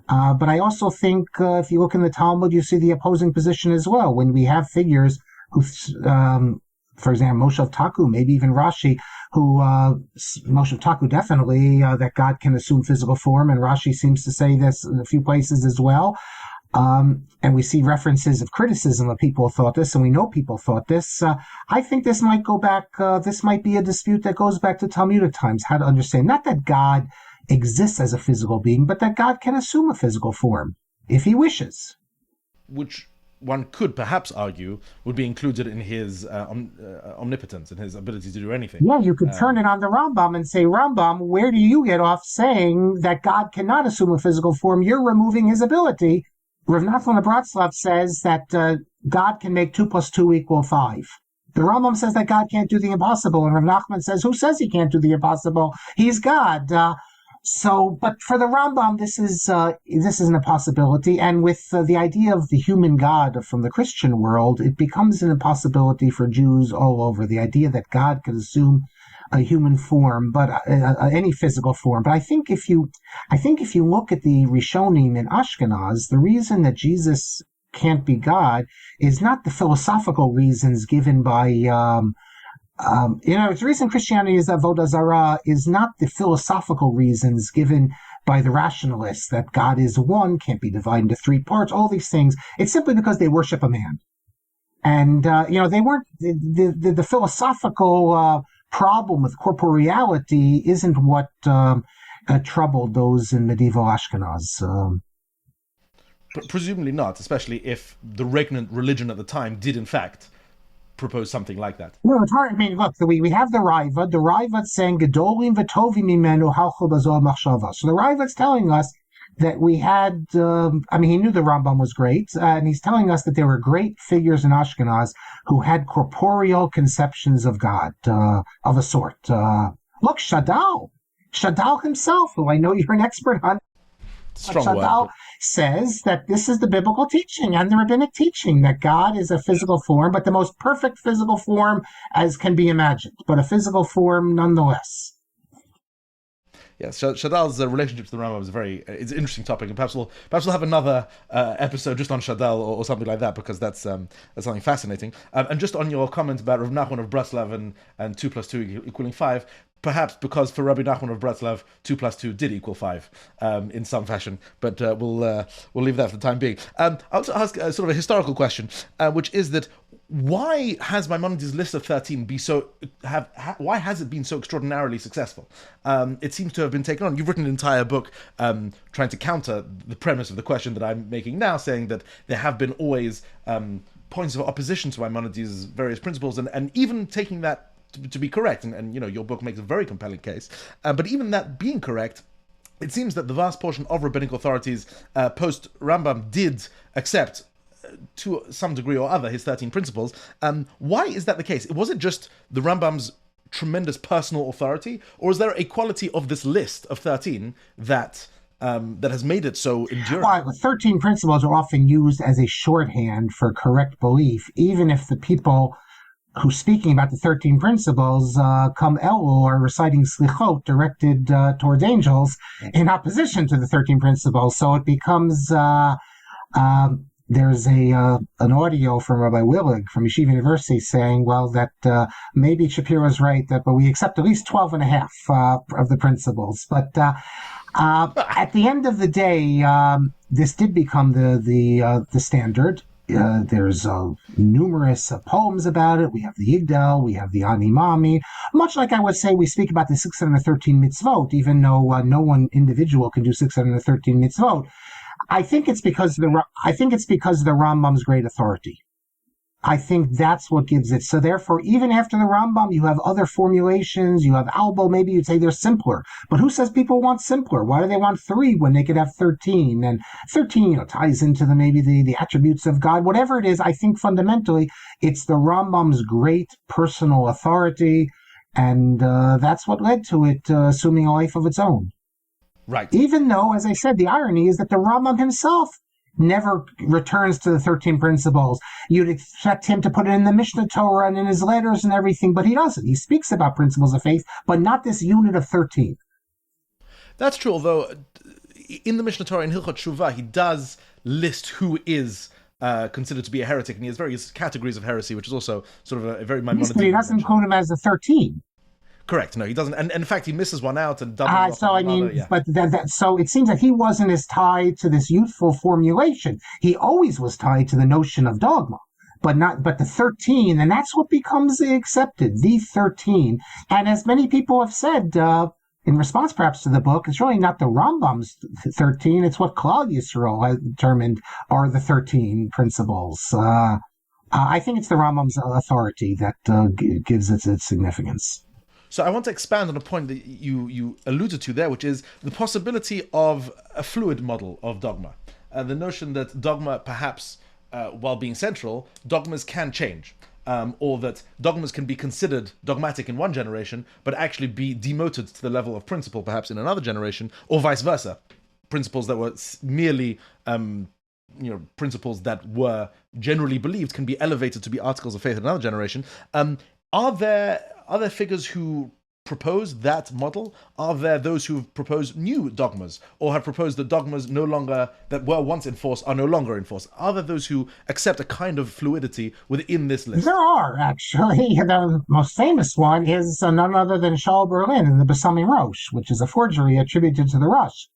But I also think if you look in the Talmud, you see the opposing position as well. When we have figures who, for example, Moshe Taku, maybe even Rashi, who, Moshe Taku definitely, that God can assume physical form, and Rashi seems to say this in a few places as well. And we see references of criticism of people who thought this, and we know people thought this. I think this might go back, this might be a dispute that goes back to Talmudic times, how to understand, not that God exists as a physical being, but that God can assume a physical form if he wishes. Which one could perhaps argue would be included in his omnipotence and his ability to do anything. Yeah, you could turn it on the Rambam and say, Rambam, where do you get off saying that God cannot assume a physical form? You're removing his ability. Rav Nachman of Bratslav says that God can make 2 + 2 = 5. The Rambam says that God can't do the impossible, and Rav Nachman says, who says he can't do the impossible? He's God. But for the Rambam, this isn't a possibility. And with the idea of the human God from the Christian world, it becomes an impossibility for Jews all over. The idea that God could assume a human form, but any physical form. But I think if you look at the Rishonim in Ashkenaz, the reason that Jesus can't be God is not the philosophical reasons given by the reason Christianity is Avodah Zarah is not the philosophical reasons given by the rationalists that God is one, can't be divided into 3 parts, all these things. It's simply because they worship a man. And, they weren't, the philosophical problem with corporeality isn't what troubled those in medieval Ashkenaz. Presumably not, especially if the regnant religion at the time did in fact propose something like that. Well, it's hard. I mean, look, we have the Raiva. The Raiva's saying Gedolim v'tovim mimenu halchu b'zoh machshava. So the Raiva's telling us that we had. He knew the Rambam was great, and he's telling us that there were great figures in Ashkenaz who had corporeal conceptions of God of a sort. Look, Shadal himself, who I know you're an expert on. Shadal says that this is the biblical teaching and the rabbinic teaching, that God is a physical form, but the most perfect physical form as can be imagined, but a physical form nonetheless. Yes, Shadal's relationship to the Rambam is it's an interesting topic, and perhaps we'll have another episode just on Shadal or something like that, because that's something fascinating. And just on your comment about Rav Nachman of Breslov and 2 + 2 equaling 5, perhaps because for Rabbi Nachman of Breslov 2 + 2 did equal 5 in some fashion, but we'll leave that for the time being. I'll also ask sort of a historical question, which is that why has Maimonides' list of 13 why has it been so extraordinarily successful? It seems to have been taken on. You've written an entire book trying to counter the premise of the question that I'm making now, saying that there have been always points of opposition to Maimonides' various principles, and even taking that to be correct, and your book makes a very compelling case, but even that being correct, it seems that the vast portion of rabbinic authorities post Rambam did accept to some degree or other his 13 principles. Why is that the case? Was it just the Rambam's tremendous personal authority, or is there a quality of this list of 13 that has made it so enduring? Well, 13 principles are often used as a shorthand for correct belief, even if the people who's speaking about the 13 principles come Elul or reciting Slichot directed towards angels in opposition to the 13 principles. So it becomes there's an audio from Rabbi Willig from Yeshiva University saying, well, that maybe Shapiro's right, but we accept at least 12 and a half of the principles. But at the end of the day, this did become the standard. There's numerous poems about it. We have the Yigdal, we have the Animami. Much like I would say we speak about the 613 mitzvot, even though no one individual can do 613 mitzvot. I think it's because of the Rambam's great authority. I think that's what gives it. So therefore, even after the Rambam, you have other formulations, you have Albo, maybe you'd say they're simpler. But who says people want simpler? Why do they want 3 when they could have 13? And 13, ties into the attributes of God. Whatever it is, I think fundamentally, it's the Rambam's great personal authority, and that's what led to it assuming a life of its own. Right. Even though, as I said, the irony is that the Rambam himself never returns to the 13 principles. You'd expect him to put it in the Mishnah Torah and in his letters and everything, but he doesn't. He speaks about principles of faith, but not this unit of 13. That's true, although in the Mishnah Torah, in Hilchot Shuvah, he does list who is considered to be a heretic, and he has various categories of heresy, which is also sort of a very Maimonides. But he doesn't include him as the 13. Correct. No, he doesn't. And in fact, he misses one out and doubles. So it seems that he wasn't as tied to this youthful formulation. He always was tied to the notion of dogma, but the 13, and that's what becomes accepted, the 13. And as many people have said, in response perhaps to the book, it's really not the Rambam's 13, it's what Klal Yisrael has determined are the 13 principles. I think it's the Rambam's authority that gives it its significance. So I want to expand on a point that you alluded to there, which is the possibility of a fluid model of dogma. The notion that dogma, perhaps, while being central, dogmas can change. Or that dogmas can be considered dogmatic in one generation, but actually be demoted to the level of principle, perhaps, in another generation, or vice versa. Principles that were merely principles that were generally believed can be elevated to be articles of faith in another generation. Are there figures who propose that model? Are there those who have proposed new dogmas, or have proposed that dogmas that were once enforced are no longer enforced? Are there those who accept a kind of fluidity within this list? There are, actually. The most famous one is none other than Saul Berlin in the Besamim Rosh, which is a forgery attributed to the Rosh,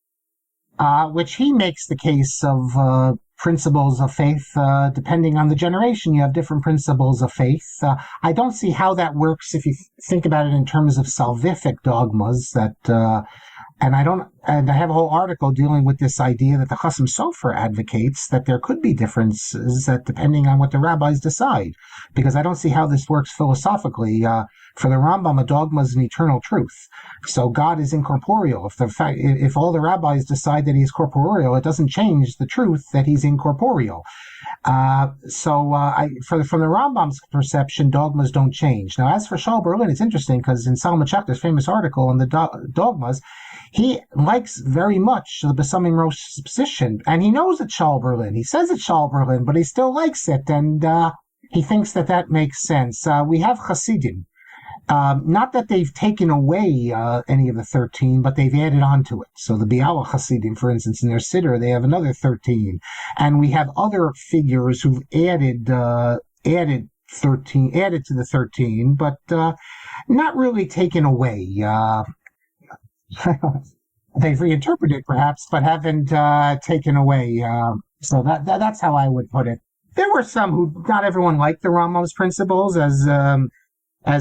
which he makes the case of principles of faith. Depending on the generation, you have different principles of faith. I don't see how that works if you think about it in terms of salvific dogmas. And I have a whole article dealing with this idea that the Chasam Sofer advocates that there could be differences depending on what the rabbis decide, because I don't see how this works philosophically. For the Rambam, a dogma is an eternal truth. So God is incorporeal. If all the rabbis decide that he's corporeal, it doesn't change the truth that he's incorporeal. From the Rambam's perception, dogmas don't change. Now, as for Saul Berlin, it's interesting because in Salma Chakter's famous article on the dogmas, he likes very much the Besamim Rosh's position, and he knows it's Saul Berlin. He says it's Saul Berlin, but he still likes it, and he thinks that makes sense. We have Hasidim Not that they've taken away any of the 13, but they've added on to it. So the Biala Hasidim, for instance, in their Siddur, they have another 13. And we have other figures who've added to the 13, but not really taken away. They've reinterpreted perhaps, but haven't taken away. So that's how I would put it. There were some who, not everyone liked the Rambam's principles, as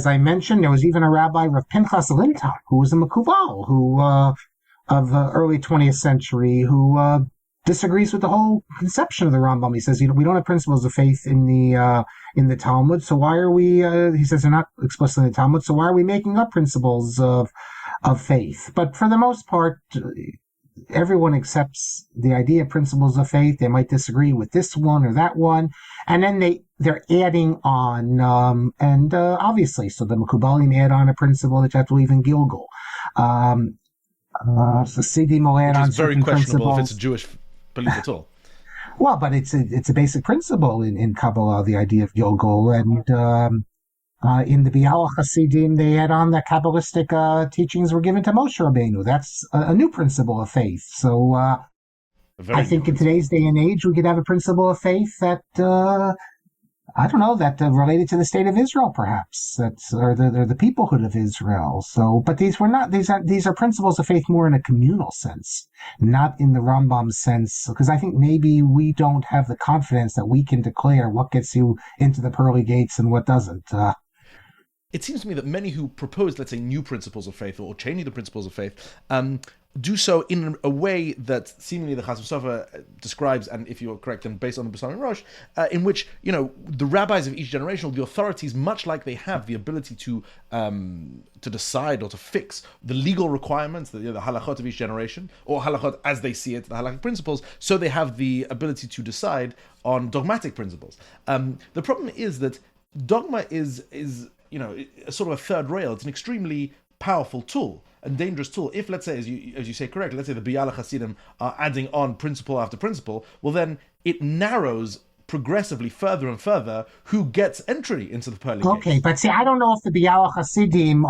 I mentioned. There was even a rabbi, Rav Pinchas Linton, who was a Makubal, who of the early 20th century, who disagrees with the whole conception of the Rambam. He says, we don't have principles of faith in the Talmud, so why are we? He says they're not explicitly in the Talmud, so why are we making up principles of faith? But for the most part, everyone accepts the idea of principles of faith. They might disagree with this one or that one, and then they're adding on, and obviously, so the Mekubalim add on a principle that you have to believe in Gilgal. The Sidim will add on certain principles. It's very questionable if it's a Jewish belief at all. Well, but it's a basic principle in Kabbalah, the idea of Gilgal, and in the Biala Hasidim, they add on that Kabbalistic teachings were given to Moshe Rabbeinu. That's a new principle of faith. So I think in today's day and age, we could have a principle of faith that, I don't know, that related to the state of Israel, perhaps, or the peoplehood of Israel. So, but these are principles of faith more in a communal sense, not in the Rambam sense, because I think maybe we don't have the confidence that we can declare what gets you into the pearly gates and what doesn't. It seems to me that many who propose, let's say, new principles of faith or changing the principles of faith, do so in a way that seemingly the Chasam Sofer describes, and if you're correct, and based on the Besamim Rosh, in which, the rabbis of each generation, or the authorities, much like they have the ability to decide or to fix the legal requirements, the halachot of each generation, or halachot as they see it, the halachic principles, so they have the ability to decide on dogmatic principles. The problem is that dogma is a sort of a third rail. It's an extremely powerful tool and dangerous tool. If, let's say, as you say correctly, let's say the Biala Hasidim are adding on principle after principle, well then it narrows progressively further and further who gets entry into the pearly gates. Okay, but see, I don't know if the Biala Hasidim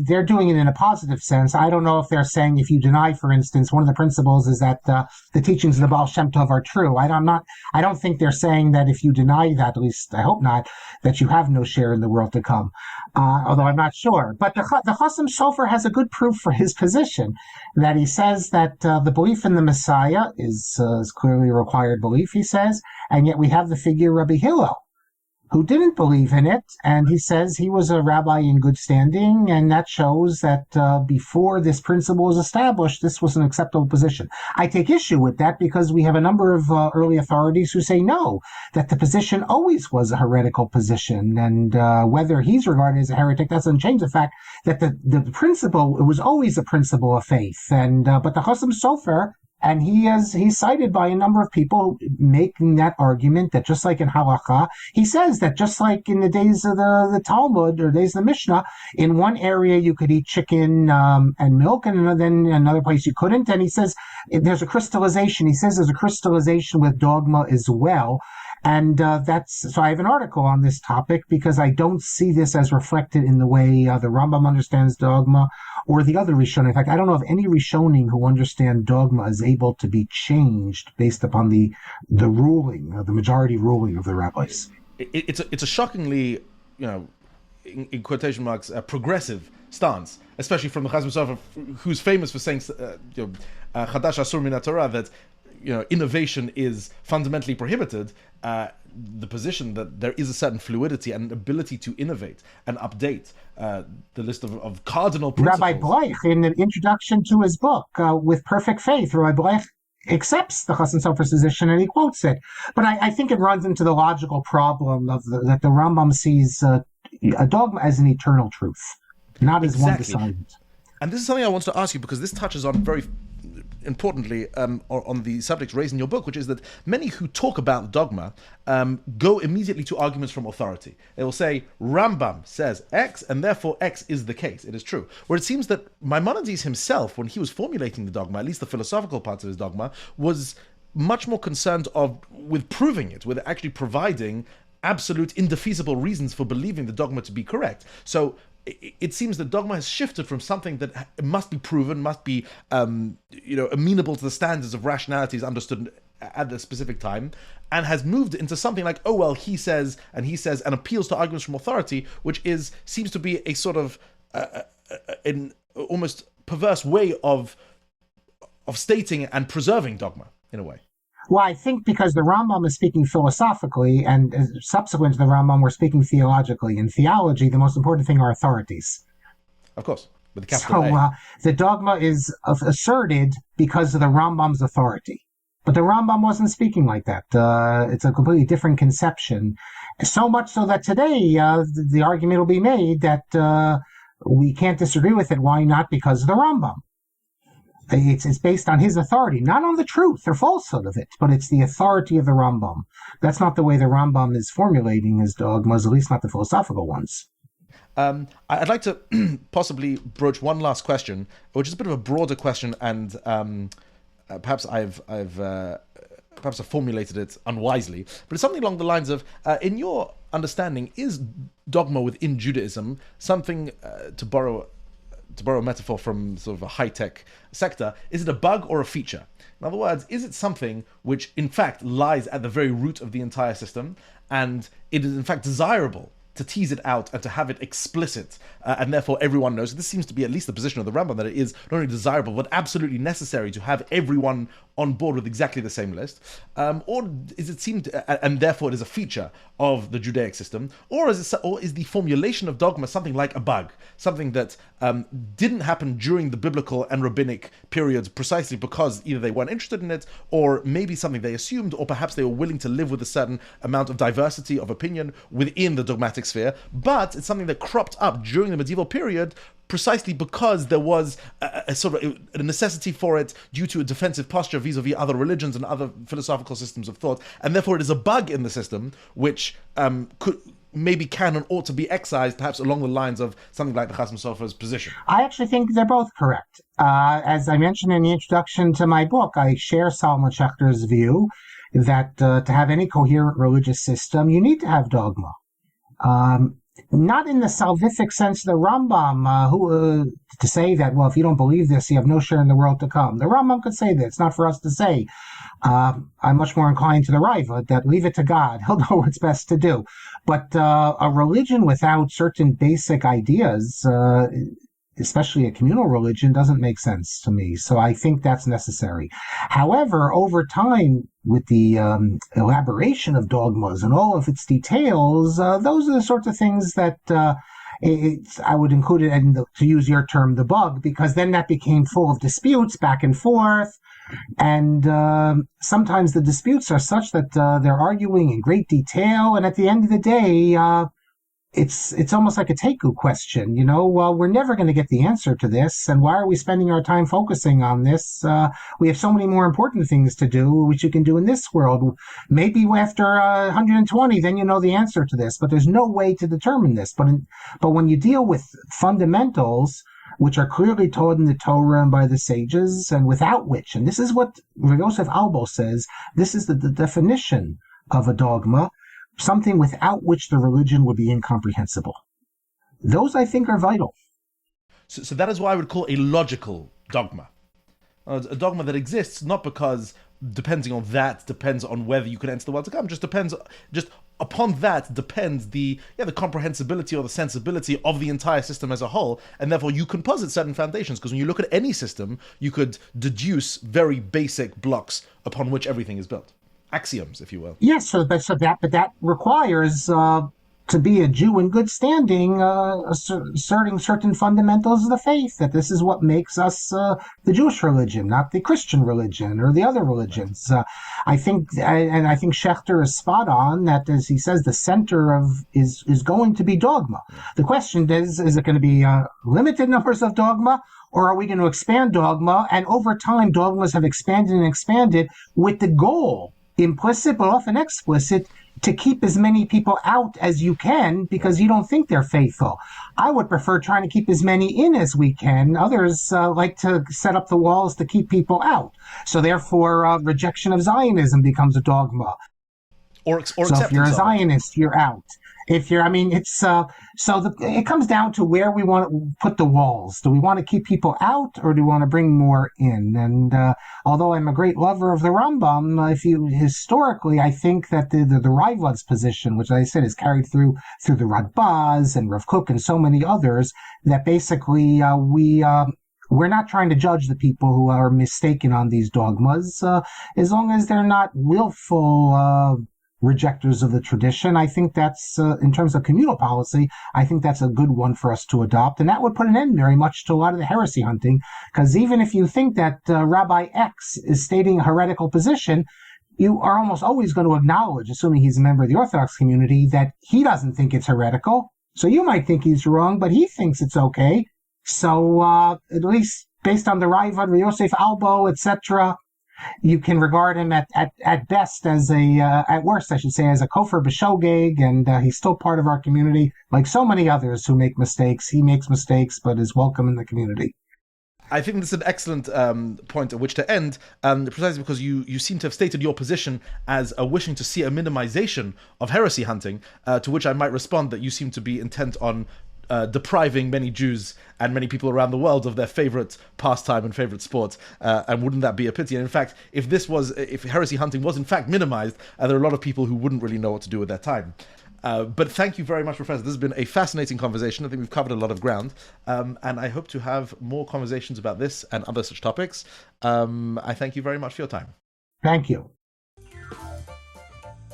they're doing it in a positive sense. I don't know if they're saying, if you deny, for instance, one of the principles is that the teachings of the Baal Shem Tov are true. I don't think they're saying that if you deny that, at least I hope not, that you have no share in the world to come. Although I'm not sure. But the Chasam Sofer has a good proof for his position, that he says that the belief in the Messiah is clearly a required belief, he says, and yet we have the figure Rabbi Hillel, who didn't believe in it, and he says he was a rabbi in good standing, and that shows that before this principle was established, this was an acceptable position. I take issue with that because we have a number of early authorities who say no, that the position always was a heretical position, and whether he's regarded as a heretic doesn't change the fact that the principle, it was always a principle of faith, and but the Chasam Sofer, and he's cited by a number of people making that argument that just like in Halakha, he says that just like in the days of the Talmud or days of the Mishnah, in one area you could eat chicken and milk, and then another place you couldn't. And he says there's a crystallization. He says there's a crystallization with dogma as well. And so I have an article on this topic because I don't see this as reflected in the way the Rambam understands dogma or the other Rishonim. In fact, I don't know of any Rishonim who understand dogma is able to be changed based upon the ruling, the majority ruling of the rabbis. It's a shockingly, in quotation marks, progressive stance, especially from the Chasam Sofer, who's famous for saying, Chadash Asur Min HaTorah, that innovation is fundamentally prohibited. The position that there is a certain fluidity and ability to innovate and update the list of cardinal principles. Rabbi Bleich, in the introduction to his book, With Perfect Faith, Rabbi Bleich accepts the Chasam Sofer's position and he quotes it. But I think it runs into the logical problem of that the Rambam sees a dogma as an eternal truth, not as one decided. And this is something I want to ask you, because this touches on very importantly on the subject raised in your book, which is that many who talk about dogma go immediately to arguments from authority. They will say Rambam says X and therefore X is the case, it is true. Where it seems that Maimonides himself, when he was formulating the dogma, at least the philosophical parts of his dogma, was much more concerned with proving it, with actually providing absolute indefeasible reasons for believing the dogma to be correct. So it seems that dogma has shifted from something that must be proven, must be amenable to the standards of rationality as understood at a specific time, and has moved into something like, oh well, he says, and appeals to arguments from authority, which seems to be a sort of an almost perverse way of stating and preserving dogma in a way. Well, I think because the Rambam is speaking philosophically, and subsequent to the Rambam, we're speaking theologically. In theology, the most important thing are authorities. Of course, with the capital A. The dogma is asserted because of the Rambam's authority. But the Rambam wasn't speaking like that. It's a completely different conception. So much so that today the argument will be made that we can't disagree with it. Why not? Because of the Rambam. It's based on his authority, not on the truth or falsehood of it, but it's the authority of the Rambam. That's not the way the Rambam is formulating his dogmas, at least not the philosophical ones. I'd like to possibly broach one last question, which is a bit of a broader question, and perhaps I've formulated it unwisely, but it's something along the lines of, in your understanding, is dogma within Judaism something, to borrow a metaphor from sort of a high-tech sector, is it a bug or a feature? In other words, is it something which in fact lies at the very root of the entire system, and it is in fact desirable to tease it out and to have it explicit, and therefore everyone knows? This seems to be at least the position of the Rambam, that it is not only desirable but absolutely necessary to have everyone on board with exactly the same list, or is it seemed, and therefore it is a feature of the Judaic system, or is the formulation of dogma something like a bug, something that didn't happen during the biblical and rabbinic periods precisely because either they weren't interested in it, or maybe something they assumed, or perhaps they were willing to live with a certain amount of diversity of opinion within the dogmatic sphere, but it's something that cropped up during the medieval period precisely because there was a sort of a necessity for it due to a defensive posture vis-a-vis other religions and other philosophical systems of thought, and therefore it is a bug in the system which can and ought to be excised, perhaps along the lines of something like the Chasam Sofer's position. I actually think they're both correct. As I mentioned in the introduction to my book, I share Solomon Schechter's view that to have any coherent religious system, you need to have dogma. Not in the salvific sense of the Rambam, to say that, well, if you don't believe this, you have no share in the world to come. The Rambam could say that. It's not for us to say. I'm much more inclined to the Raiva, that leave it to God. He'll know what's best to do. But a religion without certain basic ideas, especially a communal religion, doesn't make sense to me. So I think that's necessary. However, over time, with the elaboration of dogmas and all of its details, those are the sorts of things that I would include it in, to use your term, the bug, because then that became full of disputes back and forth. And sometimes the disputes are such that they're arguing in great detail, and at the end of the day, it's almost like a Teku question, well, we're never going to get the answer to this, and why are we spending our time focusing on this? We have so many more important things to do, which you can do in this world. Maybe after 120, then you know the answer to this, but there's no way to determine this. But when you deal with fundamentals, which are clearly taught in the Torah and by the sages, and without which, and this is what Rav Yosef Albo says, this is the definition of a dogma, something without which the religion would be incomprehensible. Those, I think, are vital. So that is what I would call a logical dogma. A dogma that exists not because depends on whether you can enter the world to come. Just upon that depends the comprehensibility or the sensibility of the entire system as a whole, and therefore you can posit certain foundations, because when you look at any system, you could deduce very basic blocks upon which everything is built. Axioms, if you will. Yes, but that requires to be a Jew in good standing, asserting certain fundamentals of the faith, that this is what makes us the Jewish religion, not the Christian religion or the other religions. I think Schechter is spot on that, as he says, the center is going to be dogma. The question is it going to be limited numbers of dogma, or are we going to expand dogma? And over time, dogmas have expanded and expanded with the goal, implicit but often explicit, to keep as many people out as you can because you don't think they're faithful. I would prefer trying to keep as many in as we can. Others like to set up the walls to keep people out. So therefore, rejection of Zionism becomes a dogma. Or so if you're a Zionist, you're out. If you're, I mean, it comes down to where we want to put the walls. Do we want to keep people out, or do we want to bring more in? And although I'm a great lover of the Rambam, historically, I think that the Raivad's position, which I said is carried through the Radbaz and Rav Kook and so many others, that basically we're not trying to judge the people who are mistaken on these dogmas, as long as they're not willful rejectors of the tradition. I think that's, in terms of communal policy, I think that's a good one for us to adopt. And that would put an end very much to a lot of the heresy hunting, because even if you think that Rabbi X is stating a heretical position, you are almost always going to acknowledge, assuming he's a member of the Orthodox community, that he doesn't think it's heretical. So you might think he's wrong, but he thinks it's okay. So at least based on the Ravad, Yosef Albo, etc., you can regard him at best as at worst, I should say, as a kofar b'shogeg, and he's still part of our community, like so many others who make mistakes. He makes mistakes, but is welcome in the community. I think this is an excellent point at which to end, precisely because you seem to have stated your position as wishing to see a minimization of heresy hunting, to which I might respond that you seem to be intent on depriving many Jews and many people around the world of their favorite pastime and favorite sport, and wouldn't that be a pity? And in fact, if heresy hunting was in fact minimized, there are a lot of people who wouldn't really know what to do with their time. But thank you very much, Professor. This has been a fascinating conversation. I think we've covered a lot of ground, and I hope to have more conversations about this and other such topics. I thank you very much for your time. Thank you.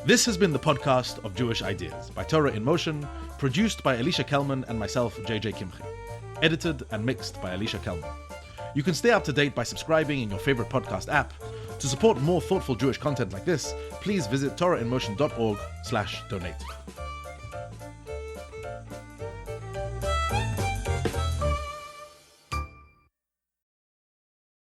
This has been the podcast of Jewish Ideas by Torah in Motion, produced by Alicia Kelman and myself, JJ Kimchi. Edited and mixed by Alicia Kelman. You can stay up to date by subscribing in your favorite podcast app. To support more thoughtful Jewish content like this, please visit torahinmotion.org/donate.